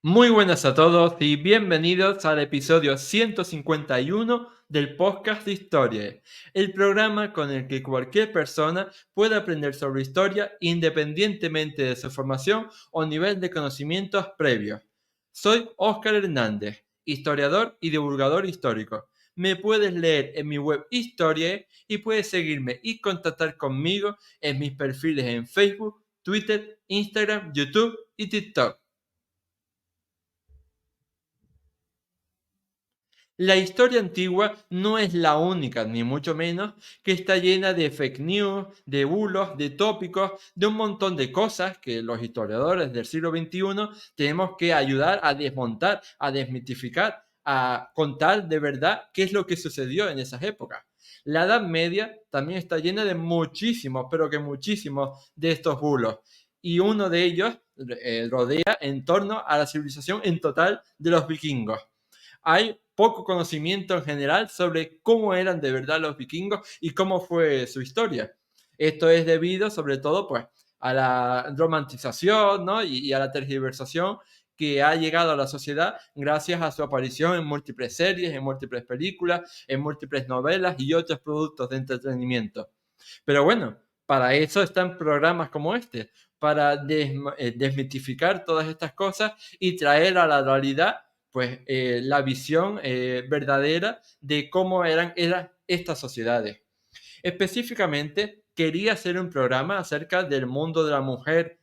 Muy buenas a todos y bienvenidos al episodio 151 del podcast de Historia, el programa con el que cualquier persona puede aprender sobre historia independientemente de su formación o nivel de conocimientos previos. Soy Óscar Hernández, historiador y divulgador histórico. Me puedes leer en mi web Historia y puedes seguirme y contactar conmigo en mis perfiles en Facebook, Twitter, Instagram, YouTube y TikTok. La historia antigua no es la única, ni mucho menos, que está llena de fake news, de bulos, de tópicos, de un montón de cosas que los historiadores del siglo XXI tenemos que ayudar a desmontar, a desmitificar, a contar de verdad qué es lo que sucedió en esas épocas. La Edad Media también está llena de muchísimos, pero que muchísimos de estos bulos. Y uno de ellos rodea en torno a la civilización en total de los vikingos. Hay poco conocimiento en general sobre cómo eran de verdad los vikingos y cómo fue su historia. Esto es debido sobre todo pues a la romantización, ¿no? y a la tergiversación que ha llegado a la sociedad gracias a su aparición en múltiples series, en múltiples películas, en múltiples novelas y otros productos de entretenimiento. Pero bueno, para eso están programas como este, para desmitificar todas estas cosas y traer a la realidad pues la visión verdadera de cómo eran estas sociedades. Específicamente, quería hacer un programa acerca del mundo de la mujer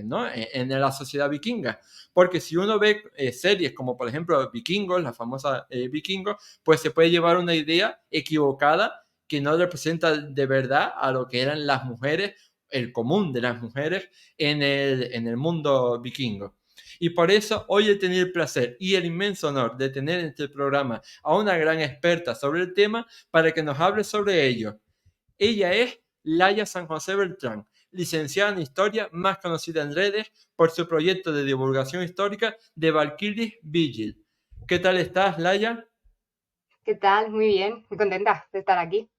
¿no? en la sociedad vikinga. Porque si uno ve series como por ejemplo Vikingos, la famosa Vikingos, pues se puede llevar una idea equivocada que no representa de verdad a lo que eran las mujeres, el común de las mujeres en el mundo vikingo. Y por eso hoy he tenido el placer y el inmenso honor de tener en este programa a una gran experta sobre el tema para que nos hable sobre ello. Ella es Laia San José Beltrán, licenciada en Historia, más conocida en redes por su proyecto de divulgación histórica de Valkyries Vigil. ¿Qué tal estás, Laia? ¿Qué tal? Muy bien, muy contenta de estar aquí.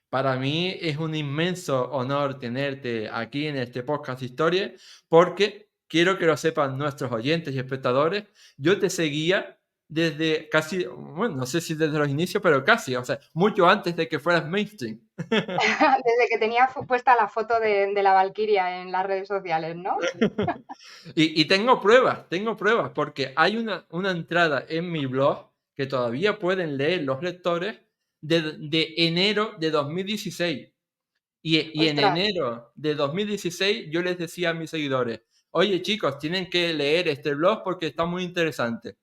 Para mí es un inmenso honor tenerte aquí en este podcast de Historia porque quiero que lo sepan nuestros oyentes y espectadores. Yo te seguía desde casi, bueno, no sé si desde los inicios, pero casi, o sea, mucho antes de que fueras mainstream. Desde que tenía puesta la foto de la Valquiria en las redes sociales, ¿no? Y tengo pruebas, porque hay una entrada en mi blog que todavía pueden leer los lectores de enero de 2016. Y en Ostras, enero de 2016 yo les decía a mis seguidores, oye chicos, tienen que leer este blog porque está muy interesante.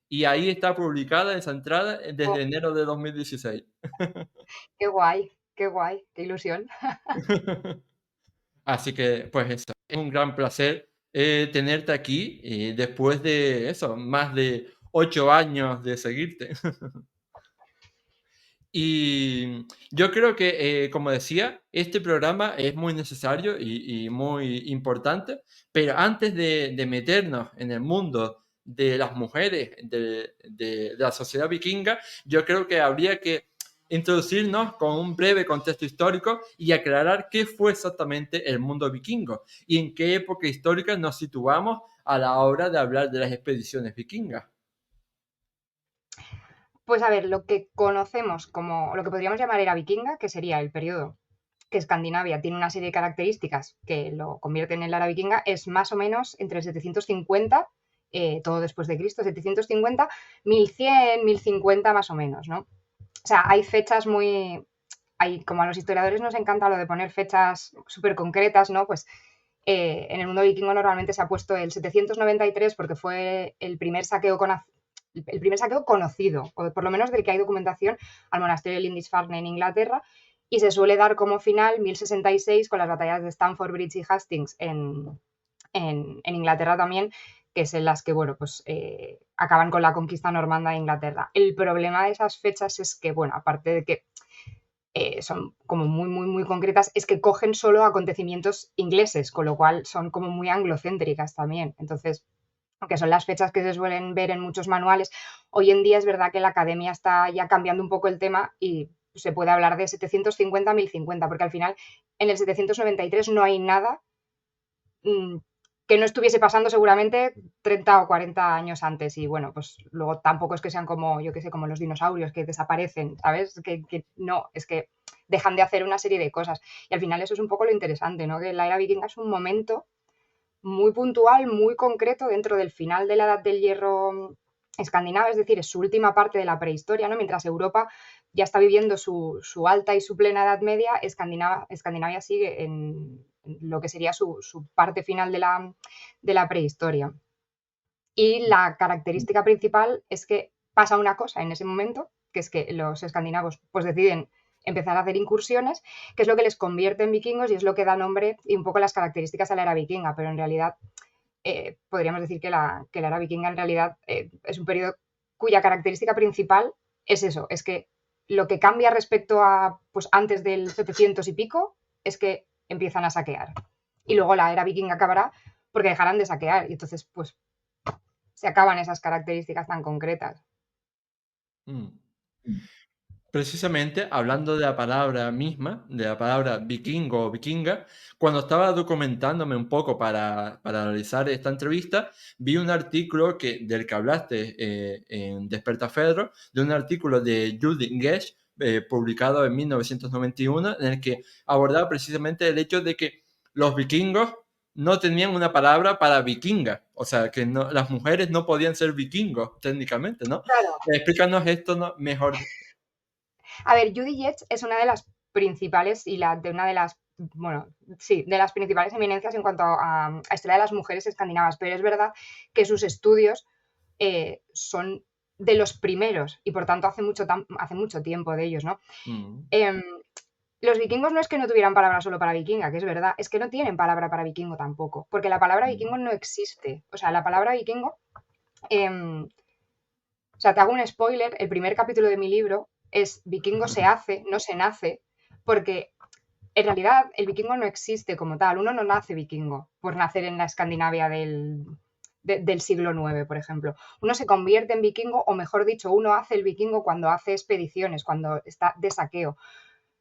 Y ahí está publicada esa entrada oh, desde enero de 2016. qué guay, qué ilusión. Así que, pues eso, es un gran placer tenerte aquí y después de eso, más de 8 años de seguirte. Y yo creo que, como decía, este programa es muy necesario y muy importante, pero antes de meternos en el mundo de las mujeres de la sociedad vikinga, yo creo que habría que introducirnos con un breve contexto histórico y aclarar qué fue exactamente el mundo vikingo y en qué época histórica nos situamos a la hora de hablar de las expediciones vikingas. Pues a ver, lo que conocemos como lo que podríamos llamar era vikinga, que sería el periodo que Escandinavia tiene una serie de características que lo convierten en la era vikinga, es más o menos entre el 750, todo después de Cristo, 750, 1100, 1050 más o menos, ¿no? O sea, hay fechas muy, como a los historiadores nos encanta lo de poner fechas súper concretas, ¿no? Pues en el mundo vikingo normalmente se ha puesto el 793 porque fue el primer saqueo conocido, o por lo menos del que hay documentación, al monasterio de Lindisfarne en Inglaterra, y se suele dar como final 1066 con las batallas de Stamford Bridge y Hastings en Inglaterra también, que es en las que, bueno, pues acaban con la conquista normanda de Inglaterra. El problema de esas fechas es que, bueno, aparte de que son como muy, muy, muy concretas, es que cogen solo acontecimientos ingleses, con lo cual son como muy anglocéntricas también. Entonces, aunque son las fechas que se suelen ver en muchos manuales, hoy en día es verdad que la academia está ya cambiando un poco el tema y se puede hablar de 750 1050, porque al final en el 793 no hay nada que no estuviese pasando seguramente 30 o 40 años antes. Y bueno, pues luego tampoco es que sean como, yo qué sé, como los dinosaurios que desaparecen, ¿sabes? Que no, es que dejan de hacer una serie de cosas. Y al final eso es un poco lo interesante, ¿no? Que la era vikinga es un momento muy puntual, muy concreto dentro del final de la Edad del Hierro escandinava, es decir, es su última parte de la prehistoria, ¿no? Mientras Europa ya está viviendo su alta y su plena Edad Media, Escandinavia sigue en lo que sería su parte final de la prehistoria. Y la característica principal es que pasa una cosa en ese momento, que es que los escandinavos pues deciden empezar a hacer incursiones, que es lo que les convierte en vikingos y es lo que da nombre y un poco las características a la era vikinga, pero en realidad podríamos decir que que la era vikinga en realidad es un periodo cuya característica principal es eso, es que lo que cambia respecto a pues antes del 700 y pico es que empiezan a saquear. Y luego la era vikinga acabará porque dejarán de saquear y entonces pues se acaban esas características tan concretas. Mm. Precisamente hablando de la palabra misma, de la palabra vikingo o vikinga, cuando estaba documentándome un poco para realizar esta entrevista, vi un artículo del que hablaste en Despertaferro, de un artículo de Judith Gesh, publicado en 1991, en el que abordaba precisamente el hecho de que los vikingos no tenían una palabra para vikinga, o sea, que no, las mujeres no podían ser vikingos técnicamente, ¿no? Claro. Explícanos esto mejor. A ver, Judy Yates es una de las principales y de una de las, bueno, sí, de las principales eminencias en cuanto a historia de las mujeres escandinavas, pero es verdad que sus estudios son de los primeros y por tanto hace mucho tiempo de ellos, ¿no? Mm. Em, los vikingos no es que no tuvieran palabra solo para vikinga, que es verdad, es que no tienen palabra para vikingo tampoco, porque la palabra vikingo no existe. O sea, la palabra vikingo, o sea, te hago un spoiler, el primer capítulo de mi libro es vikingo se hace, no se nace, porque en realidad el vikingo no existe como tal, uno no nace vikingo por nacer en la Escandinavia del siglo IX, por ejemplo. Uno se convierte en vikingo, o mejor dicho, uno hace el vikingo cuando hace expediciones, cuando está de saqueo.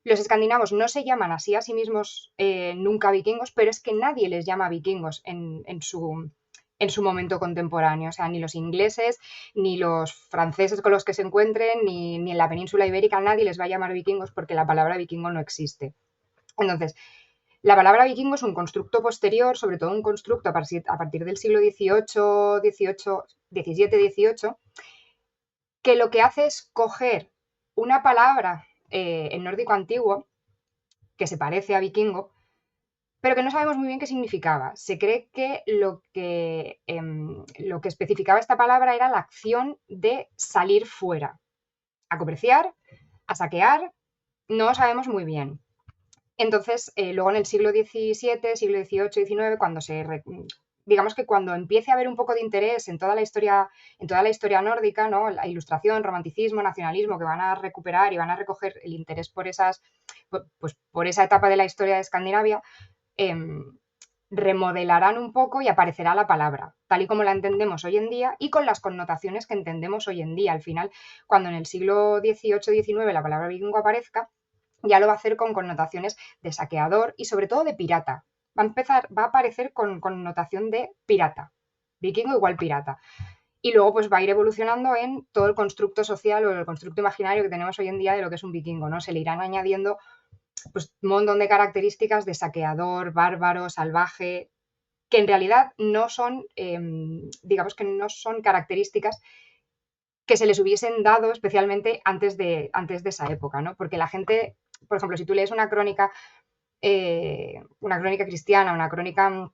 Los escandinavos no se llaman así a sí mismos nunca vikingos, pero es que nadie les llama vikingos en su momento contemporáneo. O sea, ni los ingleses, ni los franceses con los que se encuentren, ni en la península ibérica, nadie les va a llamar vikingos porque la palabra vikingo no existe. Entonces, la palabra vikingo es un constructo posterior, sobre todo un constructo a partir del siglo XVII, que lo que hace es coger una palabra en nórdico antiguo que se parece a vikingo, pero que no sabemos muy bien qué significaba. Se cree que lo que especificaba esta palabra era la acción de salir fuera, a comerciar, a saquear, no sabemos muy bien. Entonces, luego en el siglo XVII, siglo XVIII, XIX, digamos que cuando empiece a haber un poco de interés en toda la historia nórdica, ¿no? La ilustración, romanticismo, nacionalismo, que van a recuperar y van a recoger el interés pues, por esa etapa de la historia de Escandinavia, remodelarán un poco y aparecerá la palabra, tal y como la entendemos hoy en día y con las connotaciones que entendemos hoy en día. Al final, cuando en el siglo XVIII-XIX la palabra vikingo aparezca, ya lo va a hacer con connotaciones de saqueador y sobre todo de pirata. Va a aparecer con connotación de pirata. Vikingo igual pirata. Y luego pues va a ir evolucionando en todo el constructo social o el constructo imaginario que tenemos hoy en día de lo que es un vikingo, ¿no? Se le irán añadiendo pues un montón de características de saqueador, bárbaro, salvaje, que en realidad no son, digamos que no son características que se les hubiesen dado especialmente antes de esa época, ¿no? Porque la gente, por ejemplo, si tú lees una crónica cristiana, una crónica,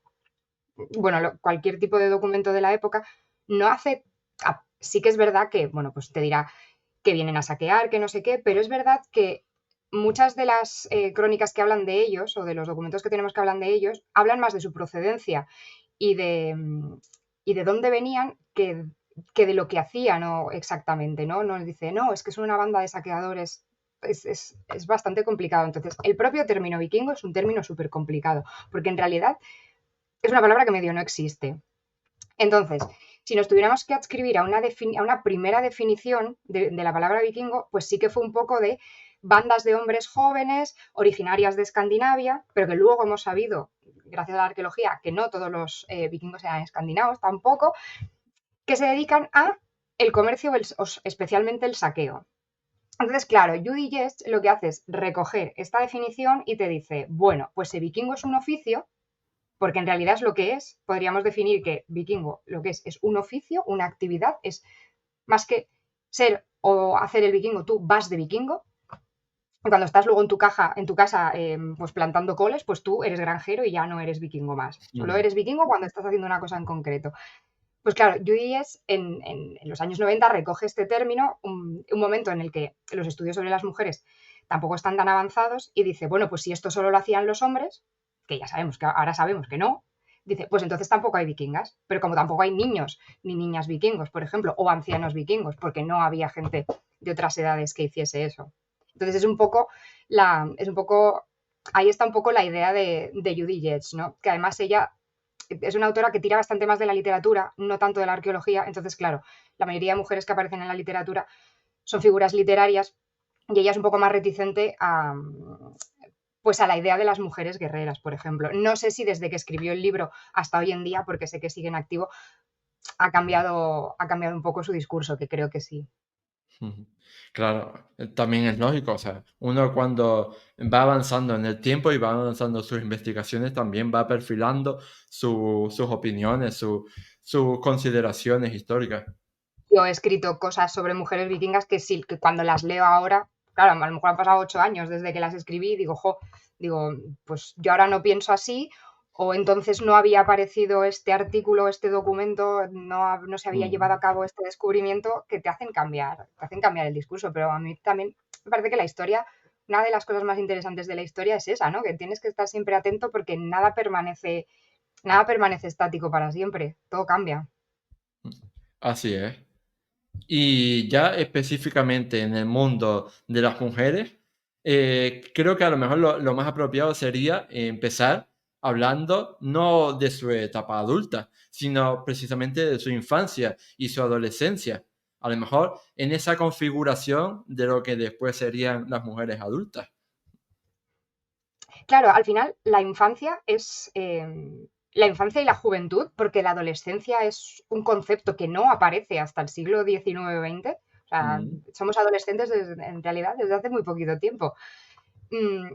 bueno, cualquier tipo de documento de la época, no hace, sí que es verdad que, bueno, pues te dirá que vienen a saquear, que no sé qué, pero es verdad que muchas de las crónicas que hablan de ellos o de los documentos que tenemos que hablan de ellos, hablan más de su procedencia y de dónde venían que de lo que hacían exactamente, ¿no? Nos dice, no, es que son una banda de saqueadores. Es bastante complicado. Entonces, el propio término vikingo es un término súper complicado, porque en realidad es una palabra que medio no existe. Entonces, si nos tuviéramos que adscribir a una primera definición de la palabra vikingo, pues sí que fue un poco de bandas de hombres jóvenes originarias de Escandinavia, pero que luego hemos sabido, gracias a la arqueología, que no todos los vikingos eran escandinavos tampoco, que se dedican a el comercio o especialmente el saqueo. Entonces, claro, Judy Jest lo que hace es recoger esta definición y te dice, bueno, pues el vikingo es un oficio, porque en realidad es lo que es. Podríamos definir que vikingo lo que es un oficio, una actividad, es más que ser o hacer el vikingo, tú vas de vikingo. Cuando estás luego en tu casa, pues plantando coles, pues tú eres granjero y ya no eres vikingo más. Solo Ujú. eres vikingo cuando estás haciendo una cosa en concreto. Pues claro, Judy en los años 90 recoge este término, un momento en el que los estudios sobre las mujeres tampoco están tan avanzados, y dice, bueno, pues si esto solo lo hacían los hombres, que ya sabemos que ahora sabemos que no, dice, pues entonces tampoco hay vikingas, pero como tampoco hay niños ni niñas vikingos, por ejemplo, o ancianos vikingos, porque no había gente de otras edades que hiciese eso. Entonces es un poco, ahí está un poco la idea de Judy Jetzt, ¿no? Que además ella es una autora que tira bastante más de la literatura, no tanto de la arqueología. Entonces, claro, la mayoría de mujeres que aparecen en la literatura son figuras literarias y ella es un poco más reticente pues a la idea de las mujeres guerreras, por ejemplo. No sé si desde que escribió el libro hasta hoy en día, porque sé que sigue en activo, ha cambiado un poco su discurso, que creo que sí. Ujú. Claro, también es lógico, o sea, uno cuando va avanzando en el tiempo y va avanzando sus investigaciones, también va perfilando sus opiniones, sus consideraciones históricas. Yo he escrito cosas sobre mujeres vikingas que sí, que cuando las leo ahora, claro, a lo mejor han pasado 8 años desde que las escribí y digo, digo, pues yo ahora no pienso así, o entonces no había aparecido este artículo, este documento, no se había llevado a Mm. cabo este descubrimiento, que te hacen cambiar el discurso. Pero a mí también me parece que la historia, una de las cosas más interesantes de la historia es esa, ¿no? Que tienes que estar siempre atento porque nada permanece estático para siempre, todo cambia. Así es. Y ya específicamente en el mundo de las mujeres, creo que a lo mejor lo más apropiado sería empezar hablando no de su etapa adulta, sino precisamente de su infancia y su adolescencia. A lo mejor en esa configuración de lo que después serían las mujeres adultas. Claro, al final la infancia y la juventud, porque la adolescencia es un concepto que no aparece hasta el siglo XIX-XX. O sea, Mm. somos adolescentes en realidad desde hace muy poquito tiempo. Mm,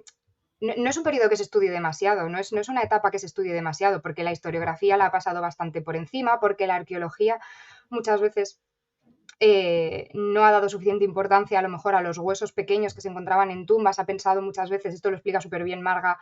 no es un periodo que se estudie demasiado, no es una etapa que se estudie demasiado, porque la historiografía la ha pasado bastante por encima, porque la arqueología muchas veces no ha dado suficiente importancia a lo mejor a los huesos pequeños que se encontraban en tumbas. Ha pensado muchas veces, esto lo explica súper bien Marga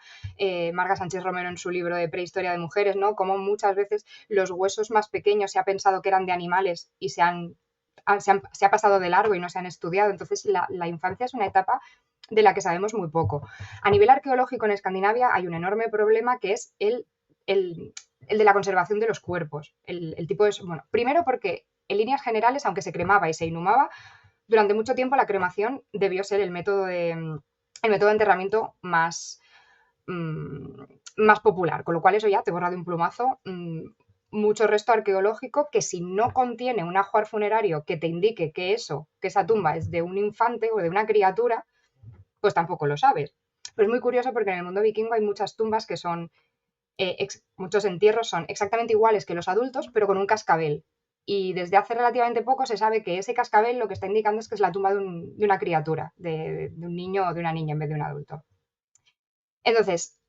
Sánchez Romero en su libro de Prehistoria de Mujeres, ¿no? Como muchas veces los huesos más pequeños se ha pensado que eran de animales y se ha pasado de largo y no se han estudiado. Entonces la infancia es una etapa de la que sabemos muy poco. A nivel arqueológico en Escandinavia hay un enorme problema, que es el de la conservación de los cuerpos. El tipo de, bueno, primero porque en líneas generales, aunque se cremaba y se inhumaba, durante mucho tiempo la cremación debió ser el método de enterramiento mm, más popular, con lo cual eso ya te borra de un plumazo mucho resto arqueológico, que si no contiene un ajuar funerario que te indique que esa tumba es de un infante o de una criatura, pues tampoco lo sabes. Pero es muy curioso porque en el mundo vikingo hay muchas tumbas que son muchos entierros son exactamente iguales que los adultos, pero con un cascabel. Y desde hace relativamente poco se sabe que ese cascabel lo que está indicando es que es la tumba de una criatura, de un niño o de una niña en vez de un adulto. Entonces,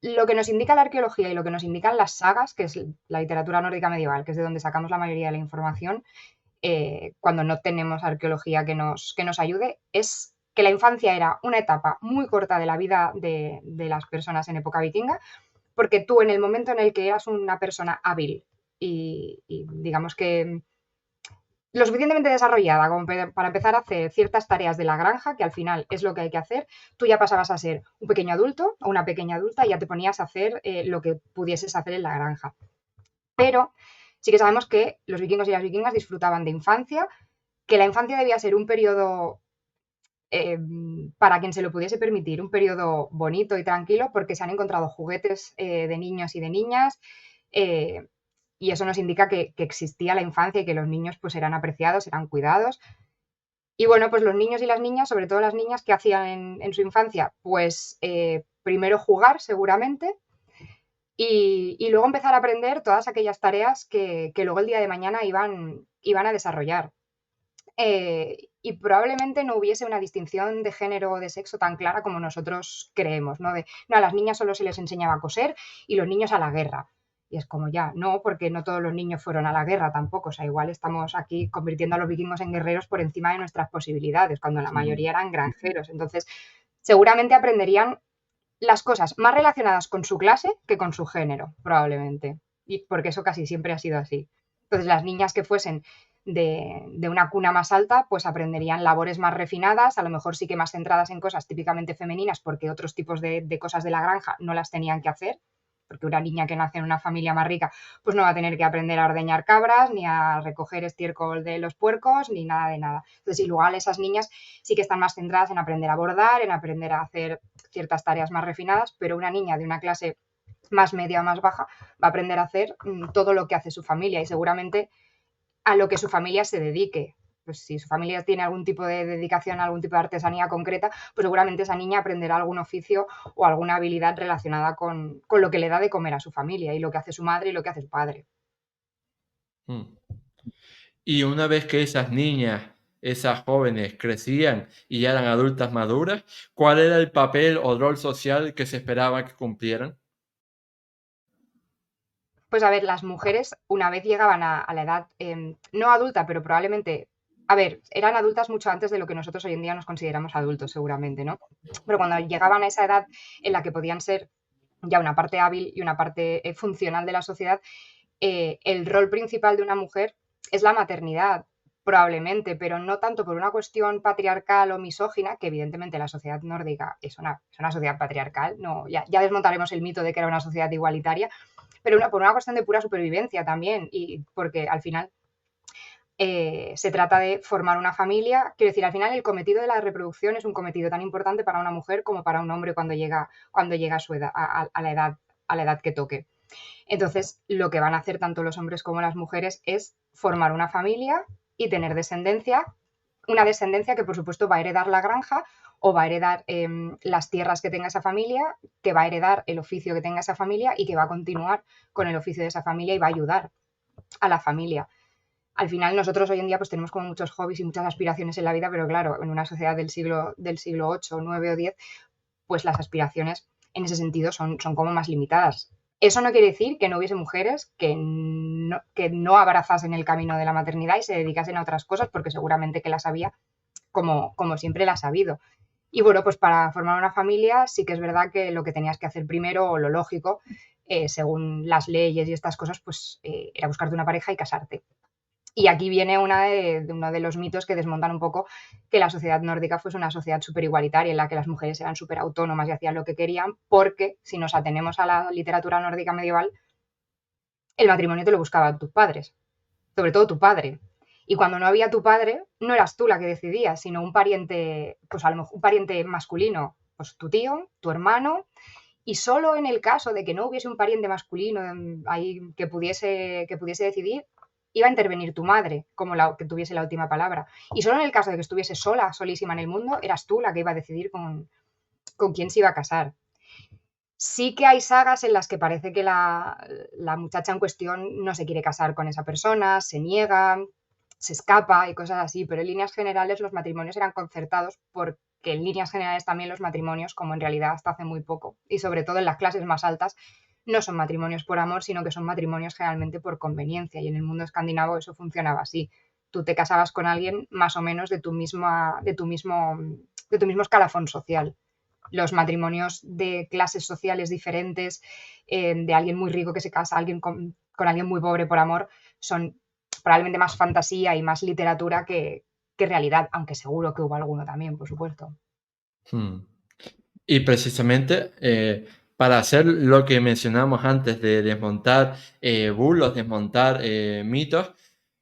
lo que nos indica la arqueología y lo que nos indican las sagas, que es la literatura nórdica medieval, que es de donde sacamos la mayoría de la información, cuando no tenemos arqueología que nos ayude, es que la infancia era una etapa muy corta de la vida de las personas en época vikinga, porque tú en el momento en el que eras una persona hábil y digamos que lo suficientemente desarrollada como para empezar a hacer ciertas tareas de la granja, que al final es lo que hay que hacer, tú ya pasabas a ser un pequeño adulto o una pequeña adulta y ya te ponías a hacer lo que pudieses hacer en la granja. Pero sí que sabemos que los vikingos y las vikingas disfrutaban de infancia, que la infancia debía ser un periodo, para quien se lo pudiese permitir, un periodo bonito y tranquilo, porque se han encontrado juguetes de niños y de niñas, eh, y eso nos indica que existía la infancia y que los niños pues eran apreciados, eran cuidados. Y bueno, pues los niños y las niñas, sobre todo las niñas, ¿qué hacían en su infancia? Pues primero jugar, seguramente, y luego empezar a aprender todas aquellas tareas que luego el día de mañana iban a desarrollar. Y probablemente no hubiese una distinción de género o de sexo tan clara como nosotros creemos, ¿no? No, a las niñas solo se les enseñaba a coser y los niños a la guerra. Y es como ya, no, porque no todos los niños fueron a la guerra tampoco. O sea, igual estamos aquí convirtiendo a los vikingos en guerreros por encima de nuestras posibilidades, cuando la Mm. mayoría eran granjeros. Entonces, seguramente aprenderían las cosas más relacionadas con su clase que con su género, probablemente. Y porque eso casi siempre ha sido así. Entonces, las niñas que fuesen de una cuna más alta, pues aprenderían labores más refinadas, a lo mejor sí que más centradas en cosas típicamente femeninas, porque otros tipos de cosas de la granja no las tenían que hacer, porque una niña que nace en una familia más rica, pues no va a tener que aprender a ordeñar cabras, ni a recoger estiércol de los puercos, ni nada de nada. Entonces, igual esas niñas sí que están más centradas en aprender a bordar, en aprender a hacer ciertas tareas más refinadas, pero una niña de una clase más media o más baja va a aprender a hacer todo lo que hace su familia y seguramente a lo que su familia se dedique. Pues si su familia tiene algún tipo de dedicación, algún tipo de artesanía concreta, pues seguramente esa niña aprenderá algún oficio o alguna habilidad relacionada con lo que le da de comer a su familia y lo que hace su madre y lo que hace su padre. Mm. Y una vez que esas niñas, esas jóvenes crecían y ya eran adultas maduras, ¿cuál era el papel o rol social que se esperaba que cumplieran? Pues a ver, las mujeres una vez llegaban a la edad, no adulta, pero probablemente, a ver, eran adultas mucho antes de lo que nosotros hoy en día nos consideramos adultos, seguramente, ¿no? Pero cuando llegaban a esa edad en la que podían ser ya una parte hábil y una parte funcional de la sociedad, el rol principal de una mujer es la maternidad, probablemente, pero no tanto por una cuestión patriarcal o misógina, que evidentemente la sociedad nórdica es una sociedad patriarcal, no, ya desmontaremos el mito de que era una sociedad igualitaria, pero por una cuestión de pura supervivencia también, y porque al final se trata de formar una familia. Quiero decir, al final el cometido de la reproducción es un cometido tan importante para una mujer como para un hombre cuando llega a su edad, a la edad que toque. Entonces, lo que van a hacer tanto los hombres como las mujeres es formar una familia y tener descendencia, una descendencia que por supuesto va a heredar la granja o va a heredar las tierras que tenga esa familia, que va a heredar el oficio que tenga esa familia y que va a continuar con el oficio de esa familia y va a ayudar a la familia. Al final nosotros hoy en día pues tenemos como muchos hobbies y muchas aspiraciones en la vida, pero claro, en una sociedad del siglo 8, 9 o 10, pues las aspiraciones en ese sentido son como más limitadas. Eso no quiere decir que no hubiese mujeres que no abrazasen el camino de la maternidad y se dedicasen a otras cosas, porque seguramente que las había, como siempre las ha habido. Y bueno, pues para formar una familia sí que es verdad que lo que tenías que hacer primero, o lo lógico, según las leyes y estas cosas, pues era buscarte una pareja y casarte. Y aquí viene uno de los mitos que desmontan un poco que la sociedad nórdica fuese una sociedad súper igualitaria en la que las mujeres eran súper autónomas y hacían lo que querían, porque si nos atenemos a la literatura nórdica medieval, el matrimonio te lo buscaban tus padres, sobre todo tu padre. Y cuando no había tu padre, no eras tú la que decidías, sino un pariente, pues a lo mejor un pariente masculino, pues tu tío, tu hermano, y solo en el caso de que no hubiese un pariente masculino ahí que pudiese decidir, iba a intervenir tu madre como la que tuviese la última palabra. Y solo en el caso de que estuviese sola, solísima en el mundo, eras tú la que iba a decidir con quién se iba a casar. Sí que hay sagas en las que parece que la muchacha en cuestión no se quiere casar con esa persona, se niega, se escapa y cosas así, pero en líneas generales los matrimonios eran concertados porque en líneas generales también los matrimonios, como en realidad hasta hace muy poco, y sobre todo en las clases más altas, no son matrimonios por amor, sino que son matrimonios generalmente por conveniencia, y en el mundo escandinavo eso funcionaba así. Tú te casabas con alguien más o menos de tu mismo escalafón social. Los matrimonios de clases sociales diferentes, de alguien muy rico que se casa con alguien muy pobre por amor, son probablemente más fantasía y más literatura que realidad, aunque seguro que hubo alguno también, por supuesto. Hmm. Y precisamente para hacer lo que mencionamos antes de desmontar bulos, desmontar mitos,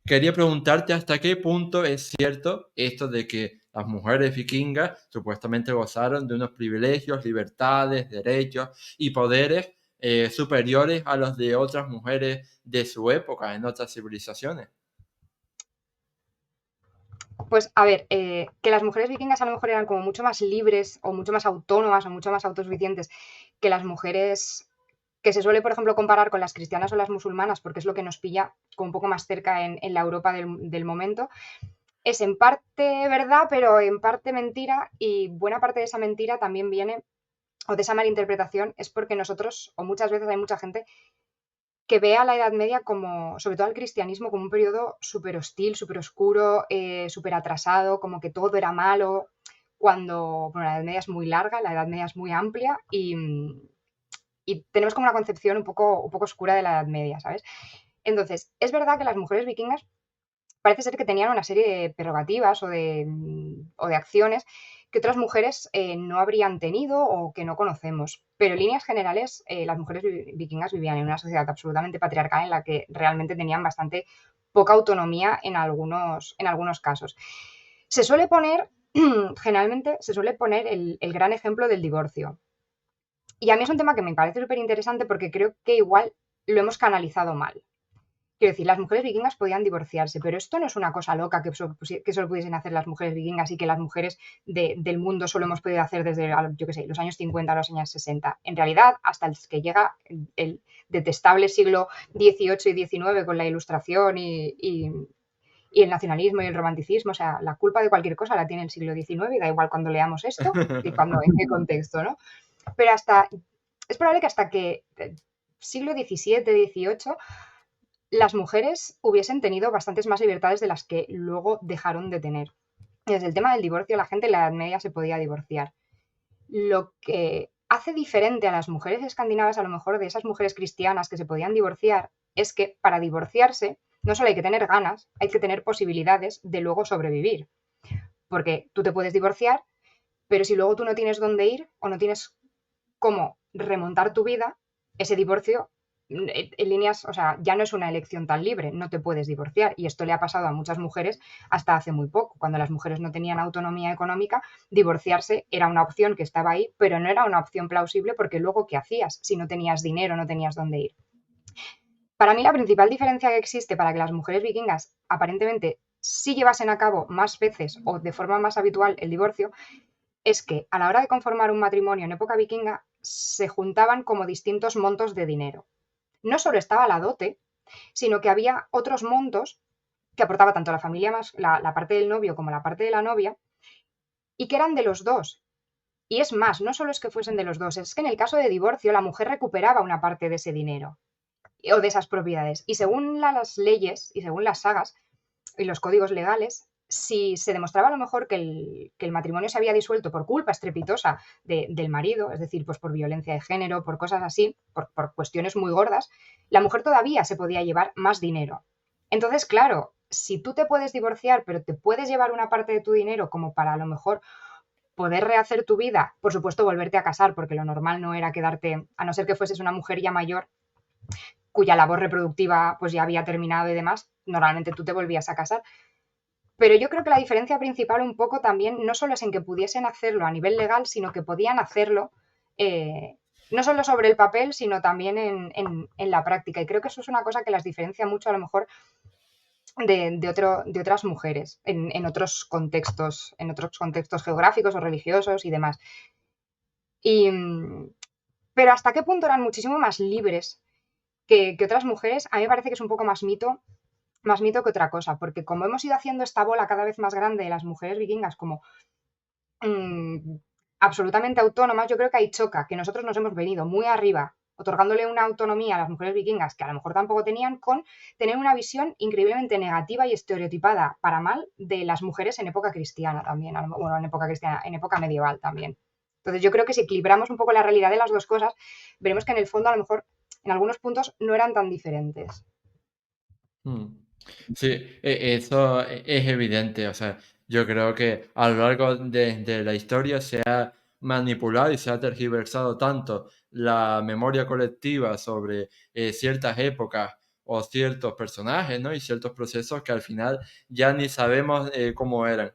quería preguntarte hasta qué punto es cierto esto de que las mujeres vikingas supuestamente gozaron de unos privilegios, libertades, derechos y poderes superiores a los de otras mujeres de su época en otras civilizaciones. Pues a ver, que las mujeres vikingas a lo mejor eran como mucho más libres o mucho más autónomas o mucho más autosuficientes que las mujeres que se suele, por ejemplo, comparar con las cristianas o las musulmanas, porque es lo que nos pilla como un poco más cerca en la Europa del momento, es en parte verdad, pero en parte mentira, y buena parte de esa mentira también viene, o de esa mala interpretación, es porque nosotros, o muchas veces hay mucha gente que ve a la Edad Media como, sobre todo al cristianismo, como un periodo súper hostil, súper oscuro, súper atrasado, como que todo era malo, cuando bueno, la Edad Media es muy larga, la Edad Media es muy amplia y tenemos como una concepción un poco oscura de la Edad Media, ¿sabes? Entonces, es verdad que las mujeres vikingas parece ser que tenían una serie de prerrogativas o de acciones que otras mujeres no habrían tenido o que no conocemos. Pero en líneas generales, las mujeres vikingas vivían en una sociedad absolutamente patriarcal en la que realmente tenían bastante poca autonomía en algunos casos. Se suele poner, generalmente, se suele poner el gran ejemplo del divorcio. Y a mí es un tema que me parece súper interesante porque creo que igual lo hemos canalizado mal. Quiero decir, las mujeres vikingas podían divorciarse, pero esto no es una cosa loca que solo pudiesen hacer las mujeres vikingas y que las mujeres del mundo solo hemos podido hacer desde, yo qué sé, los años 50 a los años 60. En realidad, hasta el que llega el detestable siglo XVIII y XIX con la Ilustración y el nacionalismo y el romanticismo, o sea, la culpa de cualquier cosa la tiene el siglo XIX y da igual cuando leamos esto y cuando, en qué contexto, ¿no? Pero es probable que hasta que siglo XVII, XVIII las mujeres hubiesen tenido bastantes más libertades de las que luego dejaron de tener. Y desde el tema del divorcio, la gente en la Edad Media se podía divorciar. Lo que hace diferente a las mujeres escandinavas, a lo mejor de esas mujeres cristianas que se podían divorciar, es que para divorciarse no solo hay que tener ganas, hay que tener posibilidades de luego sobrevivir. Porque tú te puedes divorciar, pero si luego tú no tienes dónde ir o no tienes cómo remontar tu vida, ese divorcio en líneas, o sea, ya no es una elección tan libre, no te puedes divorciar. Y esto le ha pasado a muchas mujeres hasta hace muy poco. Cuando las mujeres no tenían autonomía económica, divorciarse era una opción que estaba ahí, pero no era una opción plausible porque luego, ¿qué hacías si no tenías dinero, no tenías dónde ir? Para mí la principal diferencia que existe para que las mujeres vikingas aparentemente sí llevasen a cabo más veces o de forma más habitual el divorcio es que a la hora de conformar un matrimonio en época vikinga se juntaban como distintos montos de dinero. No solo estaba la dote, sino que había otros montos que aportaba tanto la familia más, la parte del novio como la parte de la novia, y que eran de los dos. Y es más, no solo es que fuesen de los dos, es que en el caso de divorcio la mujer recuperaba una parte de ese dinero o de esas propiedades. Y según las leyes y según las sagas y los códigos legales, si se demostraba a lo mejor que el matrimonio se había disuelto por culpa estrepitosa del marido, es decir, pues por violencia de género, por cosas así, por cuestiones muy gordas, la mujer todavía se podía llevar más dinero. Entonces, claro, si tú te puedes divorciar, pero te puedes llevar una parte de tu dinero como para a lo mejor poder rehacer tu vida, por supuesto volverte a casar, porque lo normal no era quedarte, a no ser que fueses una mujer ya mayor, cuya labor reproductiva pues ya había terminado y demás, normalmente tú te volvías a casar. Pero yo creo que la diferencia principal un poco también no solo es en que pudiesen hacerlo a nivel legal, sino que podían hacerlo eh, no solo sobre el papel, sino también en la práctica. Y creo que eso es una cosa que las diferencia mucho a lo mejor de otras mujeres en otros contextos geográficos o religiosos y demás. Y, pero hasta qué punto eran muchísimo más libres que otras mujeres, a mí me parece que es un poco más mito que otra cosa, porque como hemos ido haciendo esta bola cada vez más grande de las mujeres vikingas como mmm, absolutamente autónomas, yo creo que ahí choca, que nosotros nos hemos venido muy arriba, otorgándole una autonomía a las mujeres vikingas que a lo mejor tampoco tenían, con tener una visión increíblemente negativa y estereotipada para mal de las mujeres en época cristiana también, bueno, en época cristiana, en época medieval también. Entonces yo creo que si equilibramos un poco la realidad de las dos cosas, veremos que en el fondo a lo mejor en algunos puntos no eran tan diferentes. Mm. Sí, eso es evidente. O sea, yo creo que a lo largo de la historia se ha manipulado y se ha tergiversado tanto la memoria colectiva sobre ciertas épocas o ciertos personajes, ¿no? Y ciertos procesos que al final ya ni sabemos cómo eran.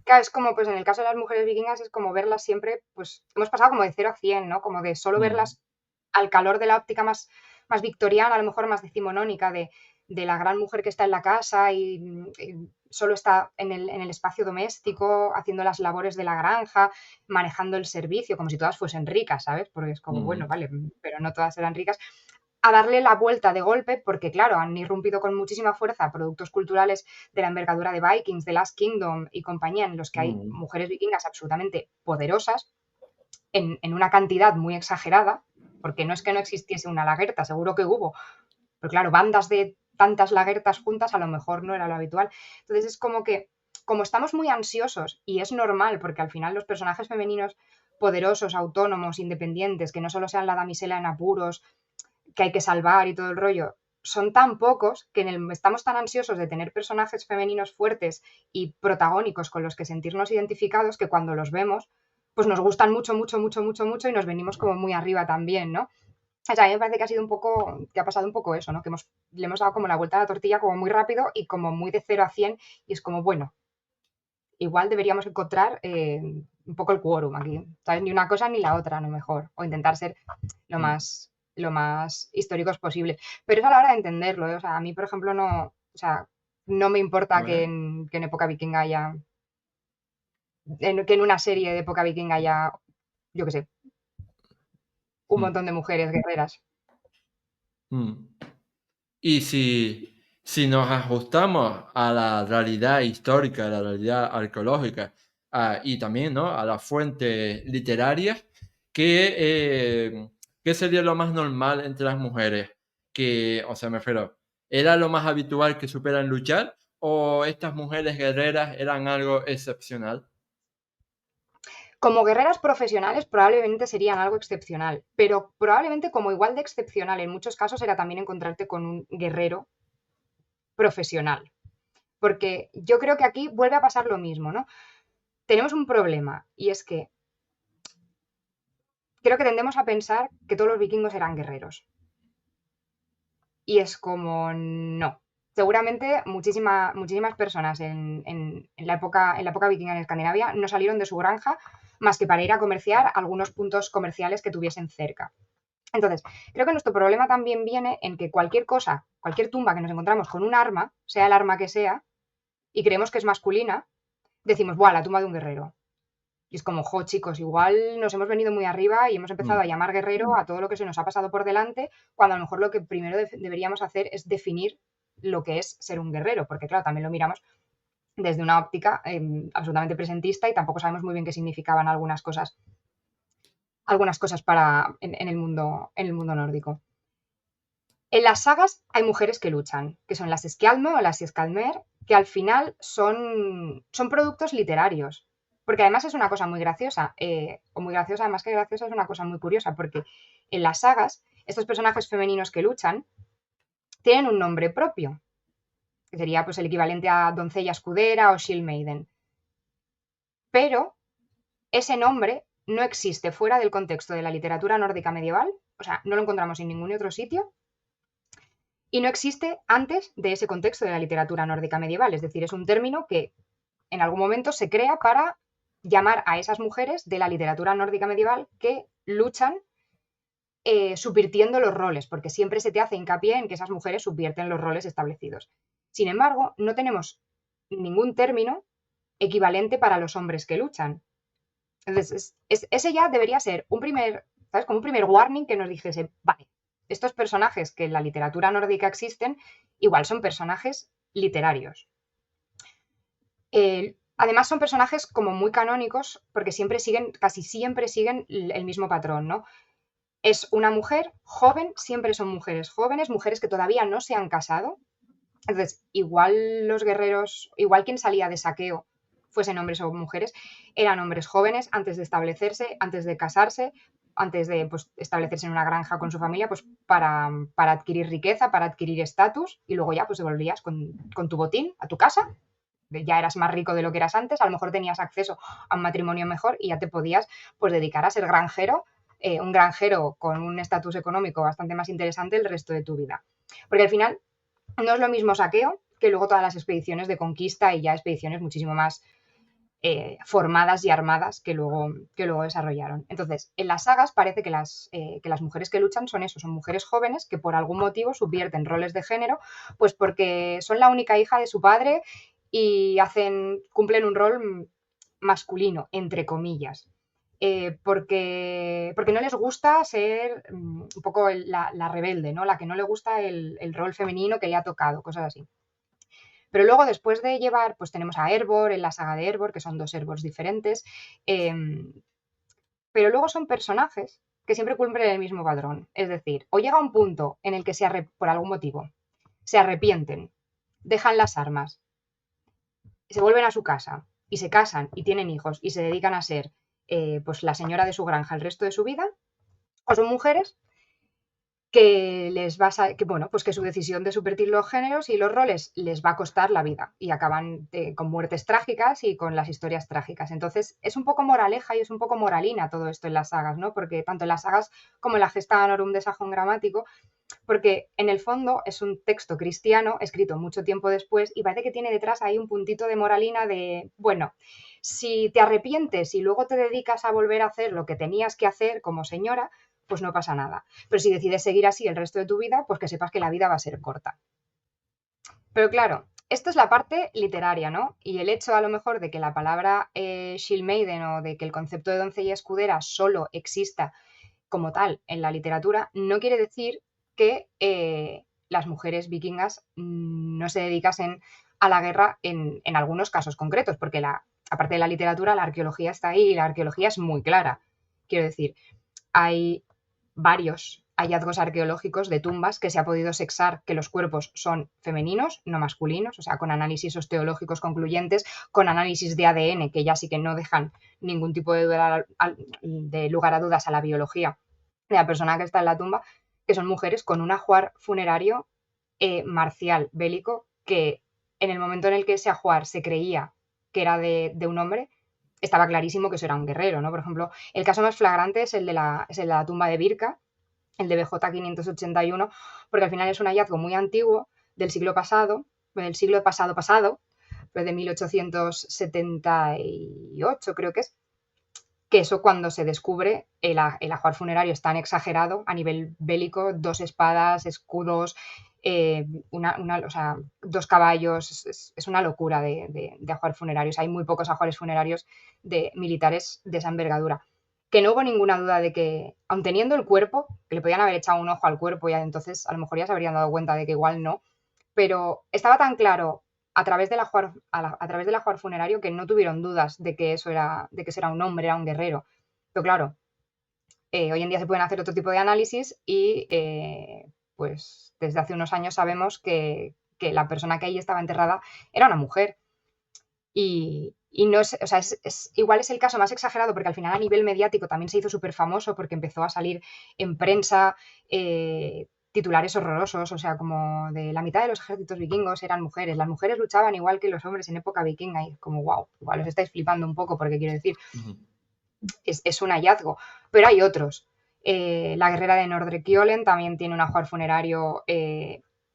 Claro, es como, pues en el caso de las mujeres vikingas, es como verlas siempre, pues hemos pasado como de 0 a 100, ¿no? Como de solo Mm. verlas al calor de la óptica más más victoriana, a lo mejor más decimonónica, de la gran mujer que está en la casa y solo está en el espacio doméstico, haciendo las labores de la granja, manejando el servicio, como si todas fuesen ricas, ¿sabes? Porque es como, bueno, Mm, vale, pero no todas eran ricas, a darle la vuelta de golpe, porque claro, han irrumpido con muchísima fuerza productos culturales de la envergadura de Vikings, de Last Kingdom y compañía, en los que hay mm, mujeres vikingas absolutamente poderosas, en una cantidad muy exagerada, porque no es que no existiese una lagerta, seguro que hubo, pero claro, bandas de tantas lagertas juntas a lo mejor no era lo habitual. Entonces es como que, como estamos muy ansiosos, y es normal, porque al final los personajes femeninos poderosos, autónomos, independientes, que no solo sean la damisela en apuros, que hay que salvar y todo el rollo, son tan pocos que estamos tan ansiosos de tener personajes femeninos fuertes y protagónicos con los que sentirnos identificados que cuando los vemos, pues nos gustan mucho, mucho, mucho, mucho, mucho y nos venimos como muy arriba también, ¿no? O sea, a mí me parece que ha sido un poco, que ha pasado un poco eso, ¿no? Que le hemos dado como la vuelta a la tortilla como muy rápido y como muy de 0 a 100 y es como, bueno, igual deberíamos encontrar un poco el quórum aquí, ¿sabes? Ni una cosa ni la otra, a lo mejor, o intentar ser lo mm. más, lo más históricos posible. Pero es a la hora de entenderlo, ¿eh? O sea, a mí, por ejemplo, no, o sea, no me importa que Bueno, en época vikinga haya, que en una serie de época vikinga haya, yo qué sé, un mm, montón de mujeres guerreras. mm. Y si nos ajustamos a la realidad histórica, a la realidad arqueológica, y también, ¿no?, a las fuentes literarias, ¿qué, qué sería lo más normal entre las mujeres? Que, o sea, me refiero, ¿era lo más habitual que supieran luchar o estas mujeres guerreras eran algo excepcional? Como guerreras profesionales probablemente serían algo excepcional, pero probablemente como igual de excepcional en muchos casos era también encontrarte con un guerrero profesional. Porque yo creo que aquí vuelve a pasar lo mismo, ¿no? Tenemos un problema y es que creo que tendemos a pensar que todos los vikingos eran guerreros. Y es como, no. Seguramente muchísimas personas en la época vikinga en Escandinavia no salieron de su granja más que para ir a comerciar algunos puntos comerciales que tuviesen cerca. Entonces, creo que nuestro problema también viene en que cualquier cosa, cualquier tumba que nos encontramos con un arma, sea el arma que sea, y creemos que es masculina, decimos, ¡buah, la tumba de un guerrero! Y es como, jo, chicos, igual nos hemos venido muy arriba y hemos empezado a Mm, llamar guerrero a todo lo que se nos ha pasado por delante, cuando a lo mejor lo que primero deberíamos hacer es definir lo que es ser un guerrero, porque claro, también lo miramos desde una óptica absolutamente presentista y tampoco sabemos muy bien qué significaban algunas cosas en el mundo nórdico. En las sagas hay mujeres que luchan, que son las Skjalm o las Skjalmer, que al final son productos literarios. Porque además es una cosa muy graciosa, o muy graciosa, más que graciosa, es una cosa muy curiosa, porque en las sagas, estos personajes femeninos que luchan tienen un nombre propio, que sería pues el equivalente a doncella escudera o shield maiden. Pero ese nombre no existe fuera del contexto de la literatura nórdica medieval, o sea, no lo encontramos en ningún otro sitio, y no existe antes de ese contexto de la literatura nórdica medieval. Es decir, es un término que en algún momento se crea para llamar a esas mujeres de la literatura nórdica medieval que luchan subvirtiendo los roles, porque siempre se te hace hincapié en que esas mujeres subvierten los roles establecidos. Sin embargo, no tenemos ningún término equivalente para los hombres que luchan. Entonces, ese ya debería ser un primer, ¿sabes? Como un primer warning que nos dijese, vale, estos personajes que en la literatura nórdica existen, igual son personajes literarios. Además son personajes como muy canónicos porque casi siempre siguen el mismo patrón, ¿no? Es una mujer joven, siempre son mujeres jóvenes, mujeres que todavía no se han casado. Entonces, igual los guerreros, igual quien salía de saqueo, fuesen hombres o mujeres, eran hombres jóvenes antes de establecerse, antes de casarse, antes de pues, establecerse en una granja con su familia, pues para adquirir riqueza, para adquirir estatus, y luego ya pues devolvías con tu botín a tu casa. Ya eras más rico de lo que eras antes, a lo mejor tenías acceso a un matrimonio mejor y ya te podías pues dedicar a ser granjero, un granjero con un estatus económico bastante más interesante el resto de tu vida. Porque al final no es lo mismo saqueo que luego todas las expediciones de conquista y ya expediciones muchísimo más formadas y armadas que luego desarrollaron. Entonces, en las sagas parece que las mujeres que luchan son eso, son mujeres jóvenes que por algún motivo subvierten roles de género, pues porque son la única hija de su padre y cumplen un rol masculino, entre comillas. Porque no les gusta ser un poco la rebelde, ¿no? La que no le gusta el rol femenino que le ha tocado, cosas así. Pero luego, después de llevar, pues tenemos a Erebor en la saga de Erebor, que son dos Erebors diferentes, pero luego son personajes que siempre cumplen el mismo patrón. Es decir, o llega un punto en el que por algún motivo se arrepienten, dejan las armas, se vuelven a su casa y se casan y tienen hijos y se dedican a ser pues la señora de su granja el resto de su vida, o son mujeres que bueno, pues que su decisión de subvertir los géneros y los roles les va a costar la vida y acaban con muertes trágicas y con las historias trágicas. Entonces, es un poco moraleja y es un poco moralina todo esto en las sagas, ¿no? Porque tanto en las sagas como en la Gesta Danorum de Sajón Gramático, porque en el fondo es un texto cristiano escrito mucho tiempo después y parece que tiene detrás ahí un puntito de moralina de, bueno, si te arrepientes y luego te dedicas a volver a hacer lo que tenías que hacer como señora, pues no pasa nada. Pero si decides seguir así el resto de tu vida, pues que sepas que la vida va a ser corta. Pero claro, esto es la parte literaria, ¿no? Y el hecho a lo mejor de que la palabra Shilmaiden o de que el concepto de doncella escudera solo exista como tal en la literatura, no quiere decir que las mujeres vikingas no se dedicasen a la guerra en algunos casos concretos, porque aparte de la literatura, la arqueología está ahí y la arqueología es muy clara. Quiero decir, hay varios hallazgos arqueológicos de tumbas que se ha podido sexar que los cuerpos son femeninos, no masculinos, o sea, con análisis osteológicos concluyentes, con análisis de ADN, que ya sí que no dejan ningún tipo de lugar a dudas a la biología de la persona que está en la tumba, que son mujeres con un ajuar funerario marcial, bélico, que en el momento en el que ese ajuar se creía que era de un hombre, estaba clarísimo que eso era un guerrero, ¿no? Por ejemplo, el caso más flagrante es el de la tumba de Birka, el de BJ 581, porque al final es un hallazgo muy antiguo del siglo pasado, del siglo pasado, pues de 1878 creo que es, que eso cuando se descubre el ajuar funerario es tan exagerado a nivel bélico, 2 espadas, escudos, o sea, 2 caballos, es una locura de ajuar funerarios. Hay muy pocos ajuares funerarios de militares de esa envergadura. Que no hubo ninguna duda de que, aun teniendo el cuerpo, que le podían haber echado un ojo al cuerpo y entonces a lo mejor ya se habrían dado cuenta de que igual no, pero estaba tan claro a través del ajuar funerario que no tuvieron dudas de que eso era un hombre, era un guerrero. Pero claro, hoy en día se pueden hacer otro tipo de análisis y pues desde hace unos años sabemos que la persona que ahí estaba enterrada era una mujer. Y no es, o sea, igual es el caso más exagerado porque al final a nivel mediático también se hizo súper famoso porque empezó a salir en prensa titulares horrorosos, o sea, como de la mitad de los ejércitos vikingos eran mujeres, las mujeres luchaban igual que los hombres en época vikinga y como, wow, igual os estáis flipando un poco porque quiero decir, es un hallazgo, pero hay otros. La guerrera de Nordre Kiolen también tiene un ajuar funerario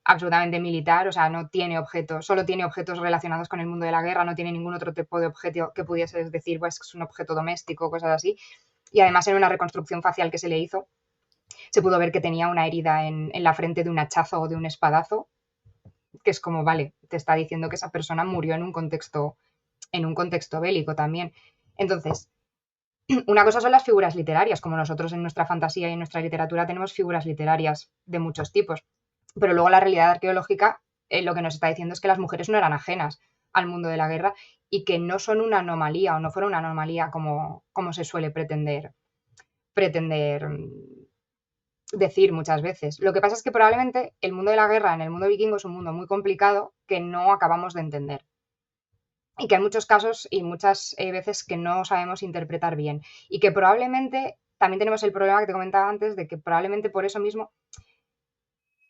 absolutamente militar, o sea, no tiene objetos, solo tiene objetos relacionados con el mundo de la guerra, no tiene ningún otro tipo de objeto que pudiese decir, pues es un objeto doméstico, cosas así. Y además en una reconstrucción facial que se le hizo, se pudo ver que tenía una herida en la frente de un hachazo o de un espadazo, que es como, vale, te está diciendo que esa persona murió en un contexto bélico también. Entonces, una cosa son las figuras literarias, como nosotros en nuestra fantasía y en nuestra literatura tenemos figuras literarias de muchos tipos, pero luego la realidad arqueológica lo que nos está diciendo es que las mujeres no eran ajenas al mundo de la guerra y que no son una anomalía o no fueron una anomalía como se suele pretender decir muchas veces. Lo que pasa es que probablemente el mundo de la guerra en el mundo vikingo es un mundo muy complicado que no acabamos de entender. Y que hay muchos casos y muchas veces que no sabemos interpretar bien. Y que probablemente también tenemos el problema que te comentaba antes de que probablemente por eso mismo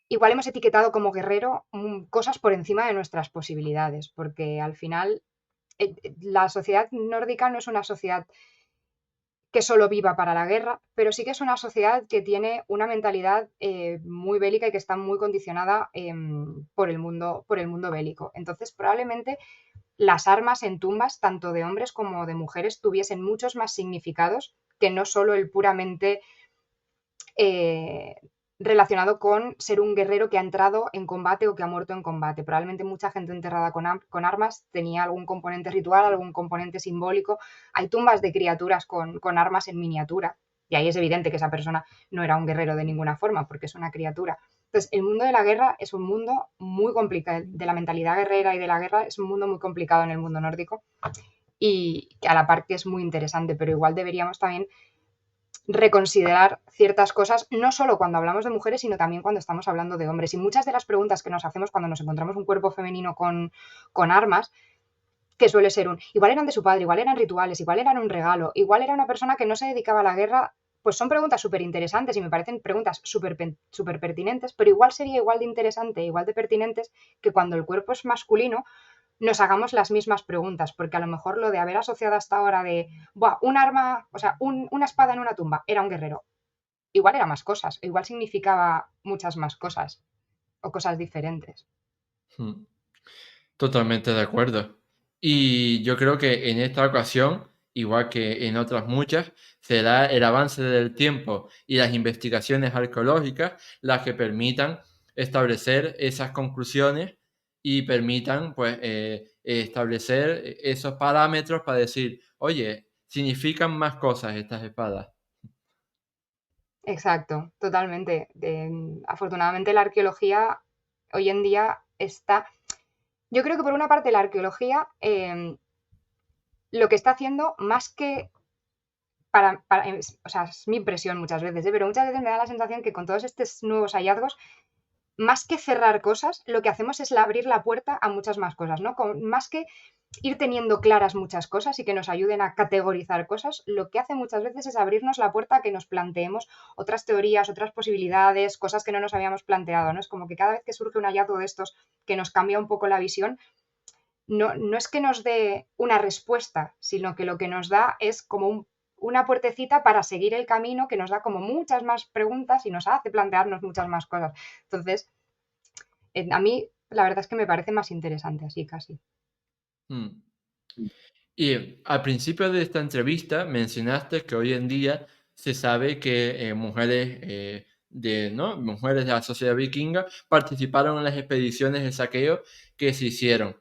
igual hemos etiquetado como guerrero cosas por encima de nuestras posibilidades, porque al final la sociedad nórdica no es una sociedad que solo viva para la guerra, pero sí que es una sociedad que tiene una mentalidad muy bélica y que está muy condicionada por el mundo bélico. Entonces, probablemente las armas en tumbas, tanto de hombres como de mujeres, tuviesen muchos más significados que no solo el puramente relacionado con ser un guerrero que ha entrado en combate o que ha muerto en combate. Probablemente mucha gente enterrada con armas tenía algún componente ritual, algún componente simbólico. Hay tumbas de criaturas con armas en miniatura, y ahí es evidente que esa persona no era un guerrero de ninguna forma, porque es una criatura. Entonces, el mundo de la guerra es un mundo muy complicado, de la mentalidad guerrera y de la guerra es un mundo muy complicado en el mundo nórdico, y a la par que es muy interesante, pero igual deberíamos también reconsiderar ciertas cosas, no solo cuando hablamos de mujeres, sino también cuando estamos hablando de hombres. Y muchas de las preguntas que nos hacemos cuando nos encontramos un cuerpo femenino con armas, que suele ser igual eran de su padre, igual eran rituales, igual eran un regalo, igual era una persona que no se dedicaba a la guerra, pues son preguntas súper interesantes y me parecen preguntas súper pertinentes, pero igual sería igual de interesante, igual de pertinentes que cuando el cuerpo es masculino nos hagamos las mismas preguntas, porque a lo mejor lo de haber asociado hasta ahora de, buah, un arma, o sea, una espada en una tumba, era un guerrero. Igual era más cosas, igual significaba muchas más cosas o cosas diferentes. Mm. Totalmente de acuerdo. Y yo creo que en esta ocasión, igual que en otras muchas, será el avance del tiempo y las investigaciones arqueológicas las que permitan establecer esas conclusiones y permitan, pues, establecer esos parámetros para decir, oye, significan más cosas estas espadas. Exacto, totalmente. Afortunadamente la arqueología hoy en día está, yo creo que por una parte la arqueología lo que está haciendo más que o sea, es mi impresión muchas veces, pero muchas veces me da la sensación que con todos estos nuevos hallazgos, más que cerrar cosas, lo que hacemos es abrir la puerta a muchas más cosas, ¿no? Más que ir teniendo claras muchas cosas y que nos ayuden a categorizar cosas, lo que hace muchas veces es abrirnos la puerta a que nos planteemos otras teorías, otras posibilidades, cosas que no nos habíamos planteado, ¿no? Es como que cada vez que surge un hallazgo de estos que nos cambia un poco la visión, no es que nos dé una respuesta, sino que lo que nos da es como una puertecita para seguir el camino que nos da como muchas más preguntas y nos hace plantearnos muchas más cosas. Entonces, a mí la verdad es que me parece más interesante así casi. Mm. Y al principio de esta entrevista mencionaste que hoy en día se sabe que mujeres, ¿no? Mujeres de la sociedad vikinga participaron en las expediciones de saqueo que se hicieron.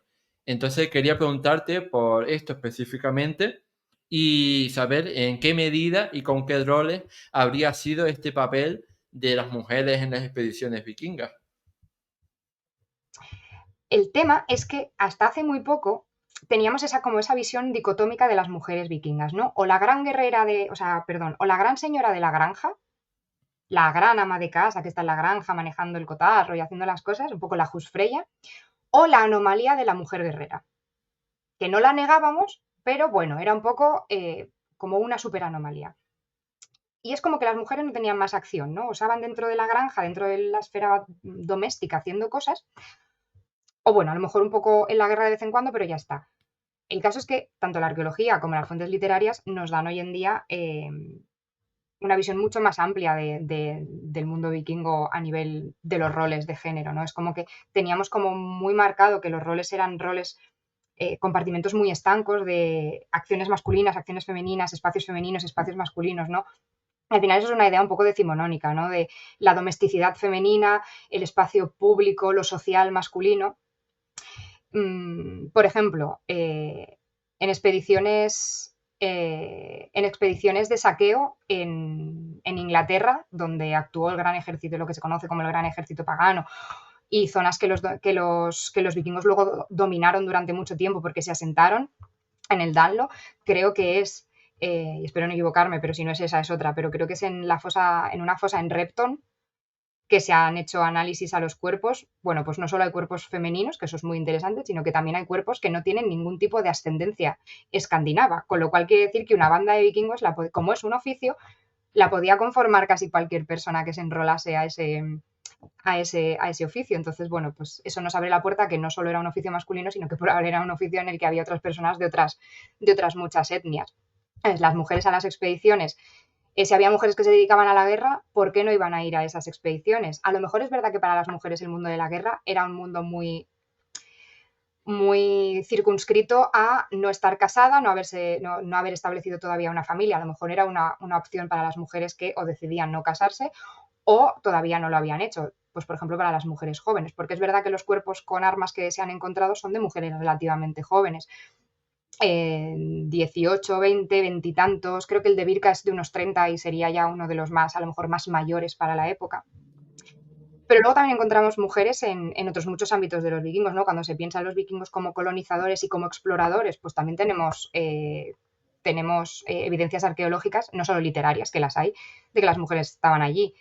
Entonces quería preguntarte por esto específicamente y saber en qué medida y con qué roles habría sido este papel de las mujeres en las expediciones vikingas. El tema es que hasta hace muy poco teníamos como esa visión dicotómica de las mujeres vikingas, ¿no? O la gran guerrera o sea, perdón, o la gran señora de la granja, la gran ama de casa que está en la granja manejando el cotarro y haciendo las cosas, un poco la Jusfreya, o la anomalía de la mujer guerrera, que no la negábamos, pero bueno, era un poco como una super anomalía. Y es como que las mujeres no tenían más acción, ¿no? Osaban dentro de la granja, dentro de la esfera doméstica haciendo cosas, o bueno, a lo mejor un poco en la guerra de vez en cuando, pero ya está. El caso es que tanto la arqueología como las fuentes literarias nos dan hoy en día una visión mucho más amplia del mundo vikingo a nivel de los roles de género, ¿no? Es como que teníamos como muy marcado que los roles eran roles, compartimentos muy estancos de acciones masculinas, acciones femeninas, espacios femeninos, espacios masculinos, ¿no? Al final eso es una idea un poco decimonónica, ¿no? De la domesticidad femenina, el espacio público, lo social masculino. Por ejemplo, en expediciones de saqueo en Inglaterra, donde actuó el gran ejército, lo que se conoce como el gran ejército pagano, y zonas que los vikingos luego dominaron durante mucho tiempo porque se asentaron en el Danlo, creo que es, y espero no equivocarme, pero si no es esa es otra, pero creo que es en una fosa en Repton, que se han hecho análisis a los cuerpos. Bueno, pues no solo hay cuerpos femeninos, que eso es muy interesante, sino que también hay cuerpos que no tienen ningún tipo de ascendencia escandinava, con lo cual quiere decir que una banda de vikingos, como es un oficio, la podía conformar casi cualquier persona que se enrolase a ese oficio. Entonces, bueno, pues eso nos abre la puerta a que no solo era un oficio masculino, sino que probablemente era un oficio en el que había otras personas de otras muchas etnias. Las mujeres a las expediciones, si había mujeres que se dedicaban a la guerra, ¿por qué no iban a ir a esas expediciones? A lo mejor es verdad que para las mujeres el mundo de la guerra era un mundo muy, muy circunscrito a no estar casada, no haber establecido todavía una familia. A lo mejor era una opción para las mujeres que o decidían no casarse o todavía no lo habían hecho. Pues, por ejemplo, para las mujeres jóvenes, porque es verdad que los cuerpos con armas que se han encontrado son de mujeres relativamente jóvenes. 18, 20, 20 y tantos. Creo que el de Birka es de unos 30 y sería ya uno de los más, a lo mejor, más mayores para la época. Pero luego también encontramos mujeres en otros muchos ámbitos de los vikingos, ¿no? Cuando se piensa en los vikingos como colonizadores y como exploradores, pues también tenemos evidencias arqueológicas, no solo literarias, que las hay, de que las mujeres estaban allí.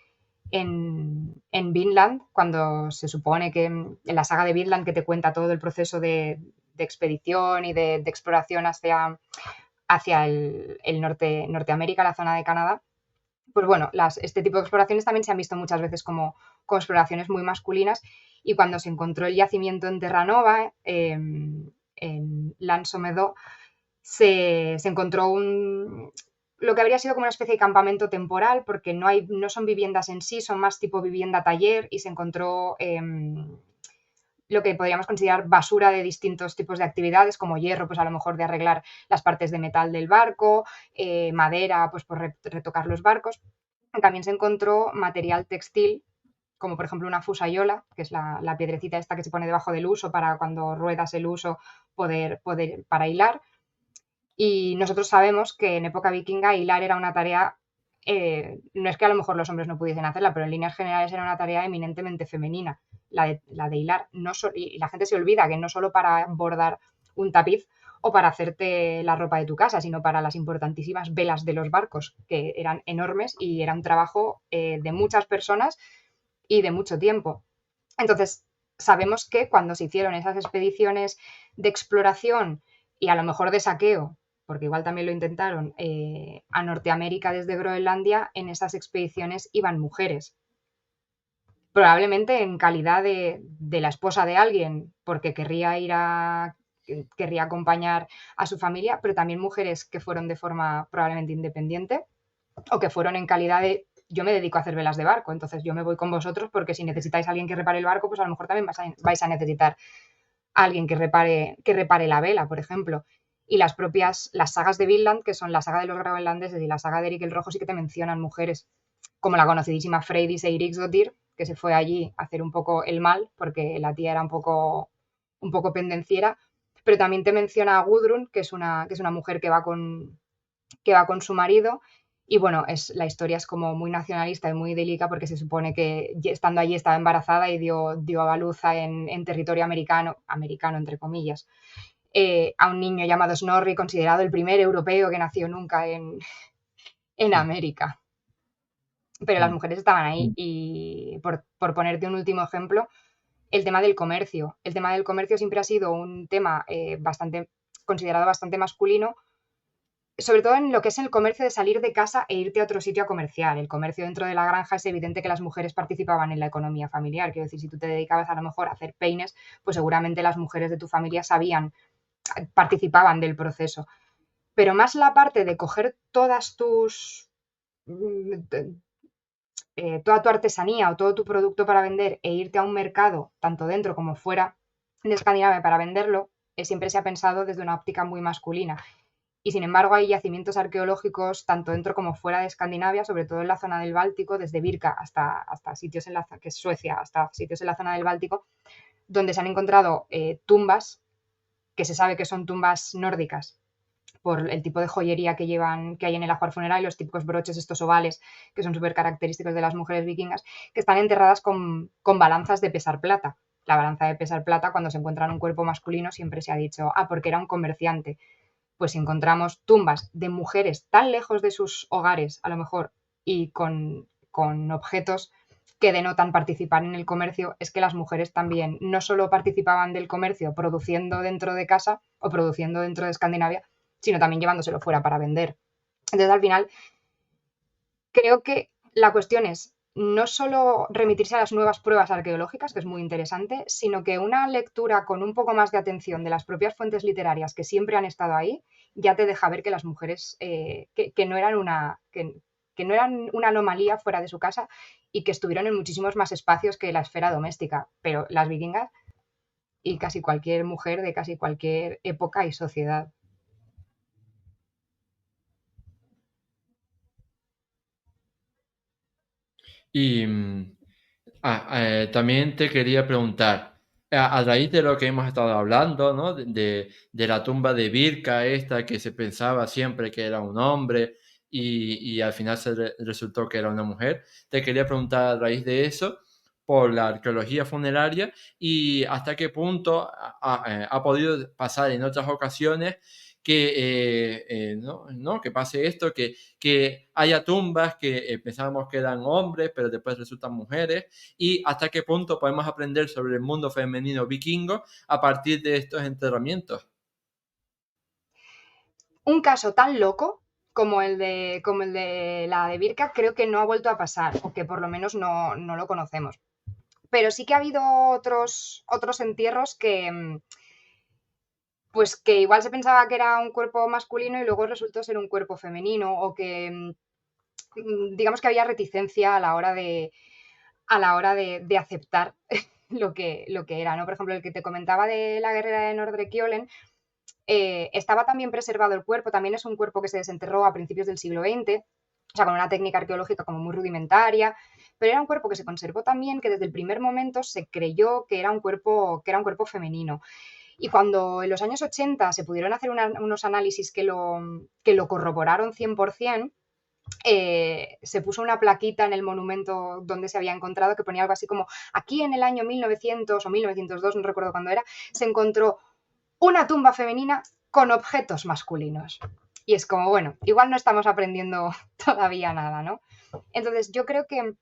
En Vinland, cuando se supone que en la saga de Vinland, que te cuenta todo el proceso de expedición y de exploración hacia el Norteamérica, la zona de Canadá, pues bueno, este tipo de exploraciones también se han visto muchas veces como exploraciones muy masculinas, y cuando se encontró el yacimiento en Terranova, en Lansomedo, se encontró lo que habría sido como una especie de campamento temporal, porque no son viviendas en sí, son más tipo vivienda taller, y se encontró lo que podríamos considerar basura de distintos tipos de actividades, como hierro, pues a lo mejor de arreglar las partes de metal del barco, madera, pues por retocar los barcos. También se encontró material textil, como por ejemplo una fusayola, que es la piedrecita esta que se pone debajo del uso para cuando ruedas el uso para hilar. Y nosotros sabemos que en época vikinga hilar era una tarea, no es que a lo mejor los hombres no pudiesen hacerla, pero en líneas generales era una tarea eminentemente femenina, la de hilar. Y la gente se olvida que no solo para bordar un tapiz o para hacerte la ropa de tu casa, sino para las importantísimas velas de los barcos, que eran enormes y era un trabajo de muchas personas y de mucho tiempo. Entonces, sabemos que cuando se hicieron esas expediciones de exploración y a lo mejor de saqueo, porque igual también lo intentaron, a Norteamérica desde Groenlandia, en esas expediciones iban mujeres. Probablemente en calidad de la esposa de alguien, porque querría acompañar a su familia, pero también mujeres que fueron de forma probablemente independiente o que fueron en calidad de yo me dedico a hacer velas de barco, entonces yo me voy con vosotros porque si necesitáis a alguien que repare el barco, pues a lo mejor también vais a necesitar a alguien que repare la vela, por ejemplo. Y las sagas de Vinland, que son la saga de los groenlandeses y la saga de Erik el Rojo, sí que te mencionan mujeres, como la conocidísima Freydis Eiriksdottir, que se fue allí a hacer un poco el mal, porque la tía era un poco pendenciera, pero también te menciona a Gudrun, que es una mujer que va con su marido. Y bueno, la historia es como muy nacionalista y muy idílica porque se supone que estando allí estaba embarazada y dio a luz en territorio americano entre comillas, a un niño llamado Snorri, considerado el primer europeo que nació nunca en América. Pero las mujeres estaban ahí. Y por ponerte un último ejemplo, el tema del comercio. El tema del comercio siempre ha sido un tema considerado bastante masculino, sobre todo en lo que es el comercio de salir de casa e irte a otro sitio a comerciar. El comercio dentro de la granja, es evidente que las mujeres participaban en la economía familiar. Quiero decir, si tú te dedicabas a lo mejor a hacer peines, pues seguramente las mujeres de tu familia participaban del proceso. Pero más la parte de coger toda tu artesanía o todo tu producto para vender e irte a un mercado, tanto dentro como fuera de Escandinavia, para venderlo, siempre se ha pensado desde una óptica muy masculina. Y sin embargo hay yacimientos arqueológicos tanto dentro como fuera de Escandinavia, sobre todo en la zona del Báltico, desde Birka hasta sitios que es Suecia, hasta sitios en la zona del Báltico, donde se han encontrado tumbas que se sabe que son tumbas nórdicas por el tipo de joyería que hay en el ajuar funerario, los típicos broches estos ovales que son súper característicos de las mujeres vikingas, que están enterradas con balanzas de pesar plata. La balanza de pesar plata, cuando se encuentra en un cuerpo masculino, siempre se ha dicho, porque era un comerciante. Pues si encontramos tumbas de mujeres tan lejos de sus hogares, a lo mejor, y con objetos que denotan participar en el comercio, es que las mujeres también no solo participaban del comercio produciendo dentro de casa o produciendo dentro de Escandinavia, sino también llevándoselo fuera para vender. Entonces, al final, creo que la cuestión es no solo remitirse a las nuevas pruebas arqueológicas, que es muy interesante, sino que una lectura con un poco más de atención de las propias fuentes literarias que siempre han estado ahí, ya te deja ver que las mujeres que no eran que no eran una anomalía fuera de su casa y que estuvieron en muchísimos más espacios que la esfera doméstica. Pero las vikingas y casi cualquier mujer de casi cualquier época y sociedad. Y también te quería preguntar, a raíz de lo que hemos estado hablando, ¿no? De la tumba de Birka, esta que se pensaba siempre que era un hombre y al final resultó que era una mujer, te quería preguntar a raíz de eso por la arqueología funeraria y hasta qué punto ha podido pasar en otras ocasiones que, ¿no? Que pase esto, que haya tumbas que pensábamos que eran hombres, pero después resultan mujeres, y hasta qué punto podemos aprender sobre el mundo femenino vikingo a partir de estos enterramientos. Un caso tan loco como el de la de Birka creo que no ha vuelto a pasar, o que por lo menos no lo conocemos. Pero sí que ha habido otros entierros que, pues que igual se pensaba que era un cuerpo masculino y luego resultó ser un cuerpo femenino, o que digamos que había reticencia a la hora de aceptar lo que era, ¿no? Por ejemplo, el que te comentaba de la guerrera de Nordre Kiolen, estaba también preservado el cuerpo, también es un cuerpo que se desenterró a principios del siglo XX, o sea, con una técnica arqueológica como muy rudimentaria, pero era un cuerpo que se conservó también, que desde el primer momento se creyó que era un cuerpo femenino. Y cuando en los años 80 se pudieron hacer unos análisis que lo corroboraron 100%, se puso una plaquita en el monumento donde se había encontrado que ponía algo así como: aquí en el año 1900 o 1902, no recuerdo cuándo era, se encontró una tumba femenina con objetos masculinos. Y es como, bueno, igual no estamos aprendiendo todavía nada, ¿no? Entonces, yo creo que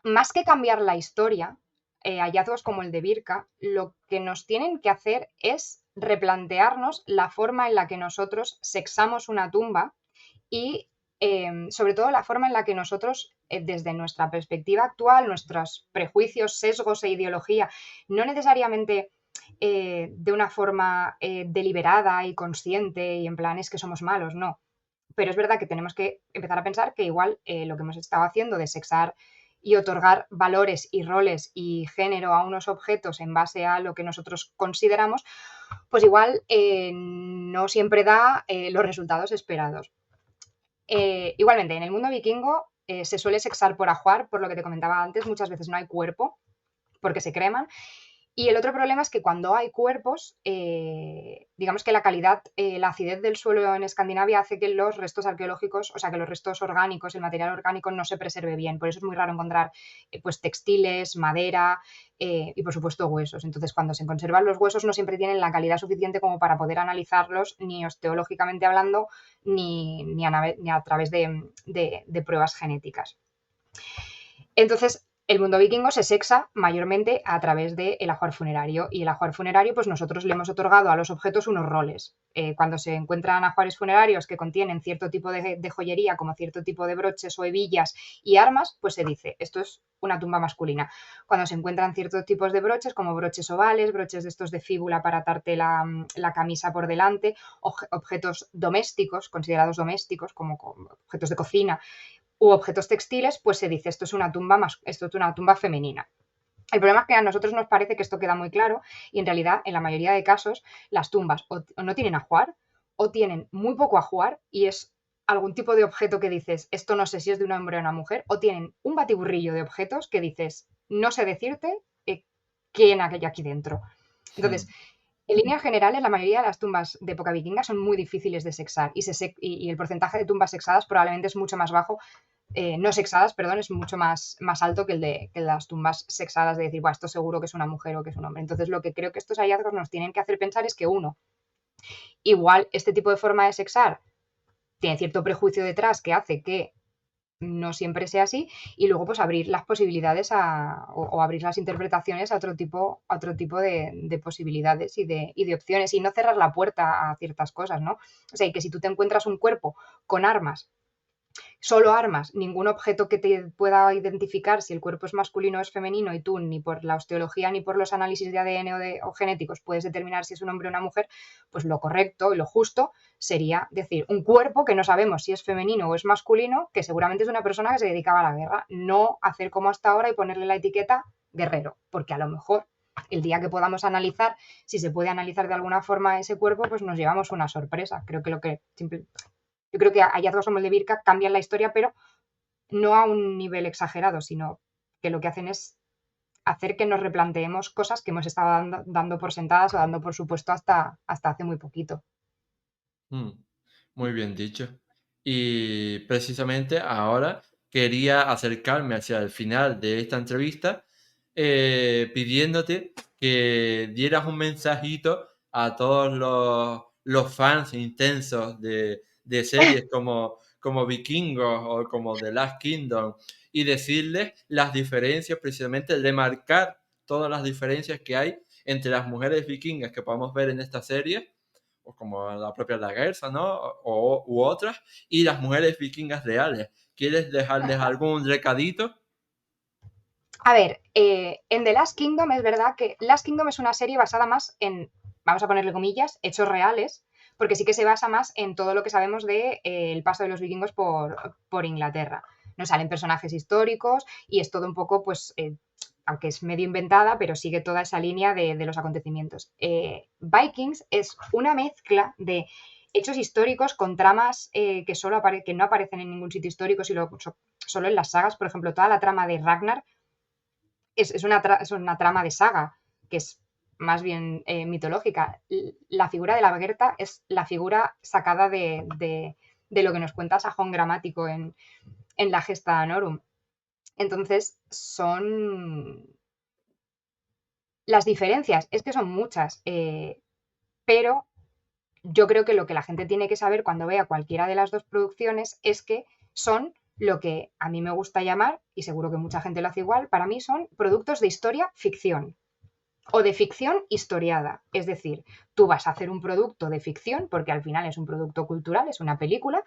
más que cambiar la historia, hallazgos como el de Birka, lo que nos tienen que hacer es replantearnos la forma en la que nosotros sexamos una tumba y sobre todo la forma en la que nosotros, desde nuestra perspectiva actual, nuestros prejuicios, sesgos e ideología, no necesariamente de una forma deliberada y consciente y en plan es que somos malos, no. Pero es verdad que tenemos que empezar a pensar que igual lo que hemos estado haciendo de sexar y otorgar valores y roles y género a unos objetos en base a lo que nosotros consideramos, pues igual no siempre da los resultados esperados. Igualmente, en el mundo vikingo se suele sexar por ajuar, por lo que te comentaba antes, muchas veces no hay cuerpo porque se creman. Y el otro problema es que cuando hay cuerpos, digamos que la calidad, la acidez del suelo en Escandinavia hace que los restos arqueológicos, o sea, que los restos orgánicos, el material orgánico no se preserve bien. Por eso es muy raro encontrar pues textiles, madera y por supuesto huesos. Entonces, cuando se conservan los huesos no siempre tienen la calidad suficiente como para poder analizarlos ni osteológicamente hablando ni a través de pruebas genéticas. Entonces, el mundo vikingo se sexa mayormente a través del ajuar funerario. Y el ajuar funerario, pues nosotros le hemos otorgado a los objetos unos roles. Cuando se encuentran ajuares funerarios que contienen cierto tipo de joyería, como cierto tipo de broches o hebillas y armas, pues se dice, esto es una tumba masculina. Cuando se encuentran ciertos tipos de broches, como broches ovales, broches de estos de fíbula para atarte la camisa por delante, objetos domésticos, considerados domésticos, como objetos de cocina, u objetos textiles, pues se dice esto es una tumba femenina. El problema es que a nosotros nos parece que esto queda muy claro y en realidad en la mayoría de casos las tumbas o no tienen ajuar o tienen muy poco ajuar y es algún tipo de objeto que dices esto no sé si es de un hombre o una mujer, o tienen un batiburrillo de objetos que dices no sé decirte quién hay aquí dentro. Entonces, en líneas generales, la mayoría de las tumbas de época vikinga son muy difíciles de sexar y el porcentaje de tumbas sexadas probablemente es mucho más bajo, no sexadas, perdón, es mucho más alto que el de las tumbas sexadas de decir, esto seguro que es una mujer o que es un hombre. Entonces, lo que creo que estos hallazgos nos tienen que hacer pensar es que, uno, igual este tipo de forma de sexar tiene cierto prejuicio detrás que hace que no siempre sea así, y luego pues abrir las posibilidades o abrir las interpretaciones a otro tipo de posibilidades y de opciones y no cerrar la puerta a ciertas cosas, ¿no? O sea, y que si tú te encuentras un cuerpo con armas, solo armas, ningún objeto que te pueda identificar si el cuerpo es masculino o es femenino y tú ni por la osteología ni por los análisis de ADN o genéticos puedes determinar si es un hombre o una mujer, pues lo correcto y lo justo sería decir un cuerpo que no sabemos si es femenino o es masculino, que seguramente es una persona que se dedicaba a la guerra, no hacer como hasta ahora y ponerle la etiqueta guerrero, porque a lo mejor el día que podamos analizar, si se puede analizar de alguna forma ese cuerpo, pues nos llevamos una sorpresa. Yo creo que hallazgos como el de Birka cambian la historia, pero no a un nivel exagerado, sino que lo que hacen es hacer que nos replanteemos cosas que hemos estado dando por sentadas o dando por supuesto hasta hace muy poquito. Mm, muy bien dicho. Y precisamente ahora quería acercarme hacia el final de esta entrevista pidiéndote que dieras un mensajito a todos los fans intensos de series como Vikingos o como The Last Kingdom y decirles las diferencias, precisamente remarcar todas las diferencias que hay entre las mujeres vikingas que podemos ver en esta serie o como la propia Lagersa, ¿no? U otras, y las mujeres vikingas reales. ¿Quieres dejarles algún recadito? A ver, en The Last Kingdom es verdad que Last Kingdom es una serie basada más en, vamos a ponerle comillas, hechos reales, porque sí que se basa más en todo lo que sabemos de el paso de los vikingos por Inglaterra. Nos salen personajes históricos y es todo un poco, pues, aunque es medio inventada, pero sigue toda esa línea de los acontecimientos. Vikings es una mezcla de hechos históricos con tramas que no aparecen en ningún sitio histórico, solo en las sagas. Por ejemplo, toda la trama de Ragnar es una trama de saga, que es más bien mitológica. La figura de la Berta es la figura sacada de lo que nos cuenta Sajón Gramático en la Gesta Danorum. Entonces, son las diferencias, es que son muchas, pero yo creo que lo que la gente tiene que saber cuando vea cualquiera de las dos producciones es que son lo que a mí me gusta llamar, y seguro que mucha gente lo hace igual, para mí son productos de historia ficción o de ficción historiada. Es decir, tú vas a hacer un producto de ficción, porque al final es un producto cultural, es una película,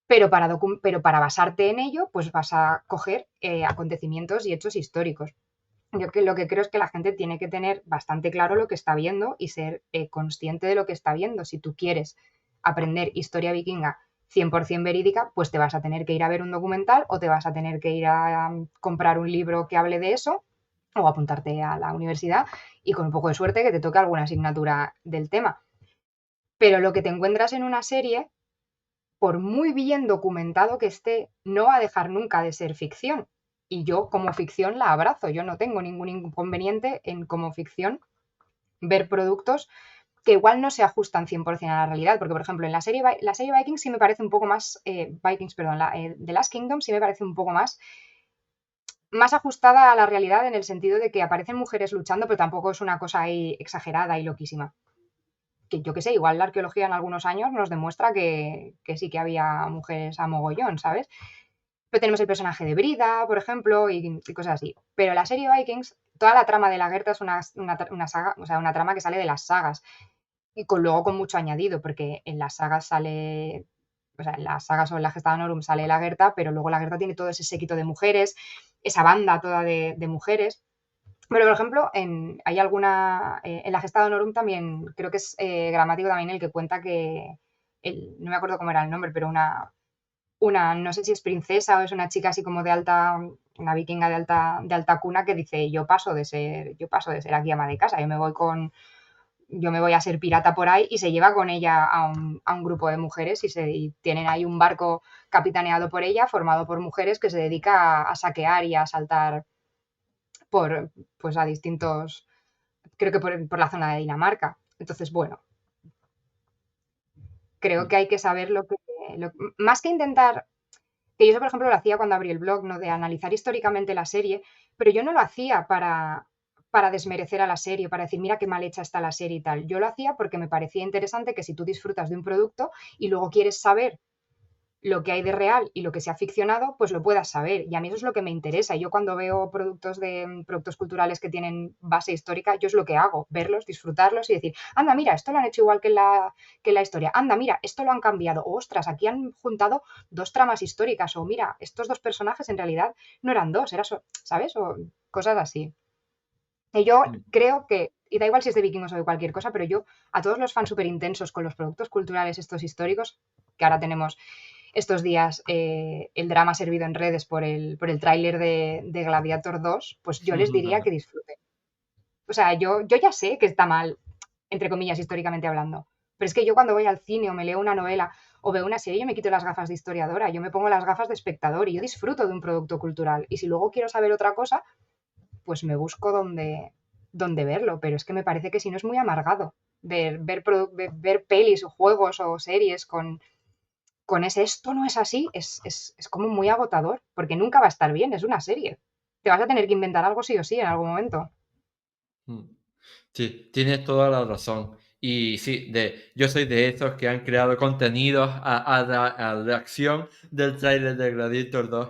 pero para basarte en ello, pues vas a coger acontecimientos y hechos históricos. Lo que creo es que la gente tiene que tener bastante claro lo que está viendo y ser consciente de lo que está viendo. Si tú quieres aprender historia vikinga 100% verídica, pues te vas a tener que ir a ver un documental o te vas a tener que ir a comprar un libro que hable de eso o apuntarte a la universidad y con un poco de suerte que te toque alguna asignatura del tema. Pero lo que te encuentras en una serie, por muy bien documentado que esté, no va a dejar nunca de ser ficción. Y yo como ficción la abrazo, yo no tengo ningún inconveniente en como ficción ver productos que igual no se ajustan 100% a la realidad, porque por ejemplo en la serie Vikings sí me parece un poco más, Vikings, perdón, The Last Kingdom sí me parece un poco más ajustada a la realidad en el sentido de que aparecen mujeres luchando, pero tampoco es una cosa ahí exagerada y loquísima. Que yo qué sé, igual la arqueología en algunos años nos demuestra que sí que había mujeres a mogollón, ¿sabes? Pero tenemos el personaje de Brida, por ejemplo, y cosas así. Pero la serie Vikings, toda la trama de la Gerta es una saga, o sea, una trama que sale de las sagas. Y luego con mucho añadido, porque en las sagas sale. O sea, en las sagas o en la Gesta Danorum sale la Gerta, pero luego la Gerta tiene todo ese séquito de mujeres, esa banda toda de mujeres. Pero, por ejemplo, hay alguna. En la Gesta Danorum también, creo que es Gramático también el que cuenta que. No me acuerdo cómo era el nombre, pero no sé si es princesa o es una chica así como de alta, una vikinga de alta cuna que dice, yo paso de ser aquí ama de casa, yo me voy a ser pirata por ahí y se lleva con ella a un grupo de mujeres y tienen ahí un barco capitaneado por ella, formado por mujeres que se dedica a saquear y a asaltar pues a distintos, creo que por la zona de Dinamarca. Entonces, bueno, creo que hay que saber más que intentar. Que yo eso, por ejemplo, lo hacía cuando abrí el blog, ¿no? De analizar históricamente la serie, pero yo no lo hacía para desmerecer a la serie, para decir, mira qué mal hecha está la serie y tal. Yo lo hacía porque me parecía interesante que si tú disfrutas de un producto y luego quieres saber lo que hay de real y lo que se ha ficcionado, pues lo puedas saber. Y a mí eso es lo que me interesa. Yo cuando veo productos culturales que tienen base histórica, yo es lo que hago, verlos, disfrutarlos y decir, anda, mira, esto lo han hecho igual que la historia. Anda, mira, esto lo han cambiado. O, ostras, aquí han juntado dos tramas históricas. O mira, estos dos personajes en realidad no eran dos, ¿sabes? O cosas así. Y yo creo que, y da igual si es de vikingos o de cualquier cosa, pero yo a todos los fans súper intensos con los productos culturales estos históricos, que ahora tenemos estos días el drama servido en redes por el tráiler de Gladiator 2, pues yo les diría que disfruten. O o sea, yo ya sé que está mal, entre comillas, históricamente hablando. Pero es que yo cuando voy al cine o me leo una novela o veo una serie, yo me quito las gafas de historiadora, yo me pongo las gafas de espectador y yo disfruto de un producto cultural. Y si luego quiero saber otra cosa, pues me busco donde verlo. Pero es que me parece que si no es muy amargado ver pelis o juegos o series con ese esto no es así, es como muy agotador, porque nunca va a estar bien, es una serie. Te vas a tener que inventar algo sí o sí en algún momento. Mm. Sí, tienes toda la razón. Y sí, yo soy de esos que han creado contenidos a reacción del tráiler de Gladiator 2.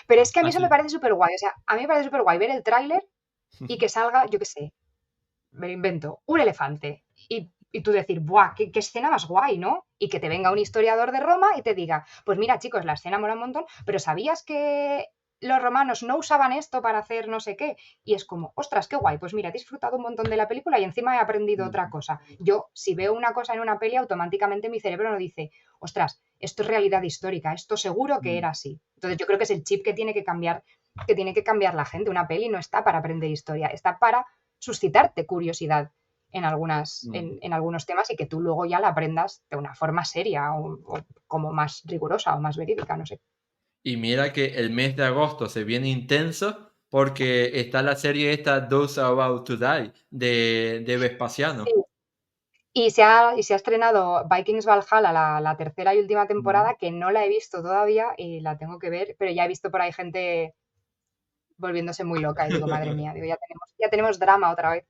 Pero es que a mí eso me Así. parece súper guay. O sea, a mí me parece súper guay ver el tráiler y que salga, yo qué sé, me lo invento, un elefante. Y tú decir, ¡buah! Qué escena más guay, ¿no? Y que te venga un historiador de Roma y te diga, pues mira, chicos, la escena mola un montón, pero ¿sabías que los romanos no usaban esto para hacer no sé qué? Y es como, ostras, qué guay, pues mira, he disfrutado un montón de la película y encima he aprendido otra cosa. Yo, si veo una cosa en una peli, automáticamente mi cerebro no dice, ostras, esto es realidad histórica, esto seguro que era así. Entonces yo creo que es el chip que tiene que cambiar la gente. Una peli no está para aprender historia, está para suscitarte curiosidad en algunos temas y que tú luego ya la aprendas de una forma seria o como más rigurosa o más verídica, no sé. Y mira que el mes de agosto se viene intenso porque está la serie esta Those About to Die de Sí. Vespasiano. Y se ha estrenado Vikings Valhalla, la tercera y última Mm. temporada, que no la he visto todavía y la tengo que ver, pero ya he visto por ahí gente volviéndose muy loca y digo, madre mía, digo, ya tenemos drama otra vez.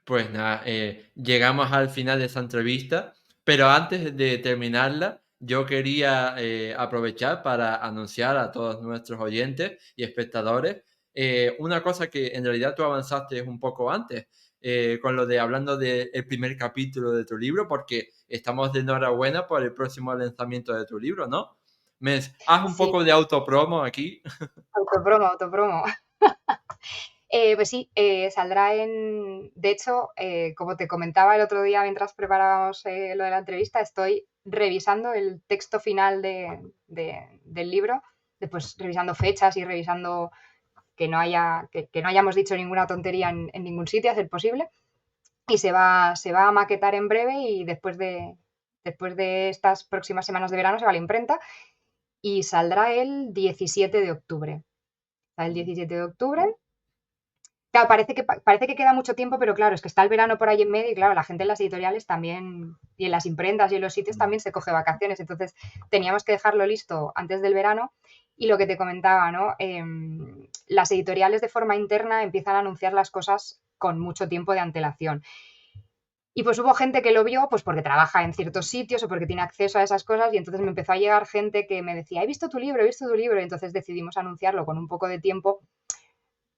Pues nada, llegamos al final de esa entrevista, pero antes de terminarla, yo quería aprovechar para anunciar a todos nuestros oyentes y espectadores una cosa que en realidad tú avanzaste un poco antes, con lo de hablando del primer capítulo de tu libro, porque estamos de enhorabuena por el próximo lanzamiento de tu libro, ¿no? Haz un Sí, poco de autopromo aquí. autopromo, autopromo. Pues sí, saldrá de hecho, como te comentaba el otro día mientras preparábamos lo de la entrevista, estoy revisando el texto final del libro, después revisando fechas y revisando que no hayamos dicho ninguna tontería en ningún sitio, a ser posible. Y se va a maquetar en breve y después de estas próximas semanas de verano se va a la imprenta y saldrá el 17 de octubre. El 17 de octubre. Claro, parece que queda mucho tiempo, pero claro, es que está el verano por ahí en medio y claro, la gente en las editoriales también, y en las imprentas y en los sitios también se coge vacaciones, entonces teníamos que dejarlo listo antes del verano y lo que te comentaba, ¿no? Las editoriales de forma interna empiezan a anunciar las cosas con mucho tiempo de antelación. Y pues hubo gente que lo vio, pues porque trabaja en ciertos sitios o porque tiene acceso a esas cosas y entonces me empezó a llegar gente que me decía, he visto tu libro, he visto tu libro, y entonces decidimos anunciarlo con un poco de tiempo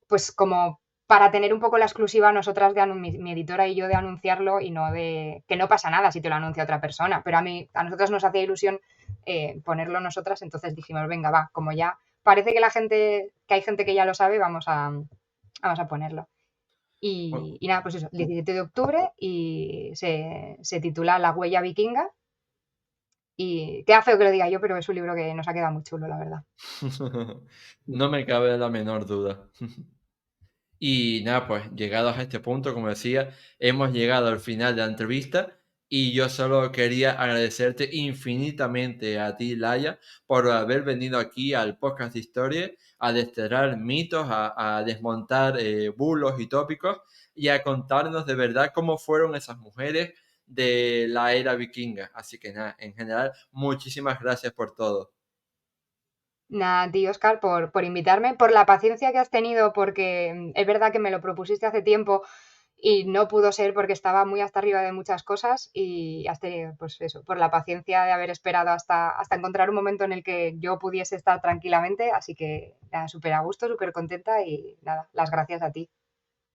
pues como para tener un poco la exclusiva nosotras mi editora y yo de anunciarlo y no de que no pasa nada si te lo anuncia otra persona, pero a nosotros nos hacía ilusión ponerlo nosotras, entonces dijimos, venga, va, como ya parece que hay gente que ya lo sabe, vamos a ponerlo. Y nada, pues eso, el 17 de octubre y se titula La huella vikinga y queda feo que lo diga yo, pero es un libro que nos ha quedado muy chulo, la verdad. No me cabe la menor duda. Y nada, pues llegados a este punto, como decía, hemos llegado al final de la entrevista y yo solo quería agradecerte infinitamente a ti, Laia, por haber venido aquí al podcast de historia a desterrar mitos, a desmontar bulos y tópicos y a contarnos de verdad cómo fueron esas mujeres de la era vikinga. Así que nada, en general, muchísimas gracias por todo. Nada, tío, Oscar, por invitarme, por la paciencia que has tenido, porque es verdad que me lo propusiste hace tiempo y no pudo ser porque estaba muy hasta arriba de muchas cosas y has tenido, pues eso, por la paciencia de haber esperado hasta encontrar un momento en el que yo pudiese estar tranquilamente, así que nada, súper a gusto, súper contenta y nada, las gracias a ti.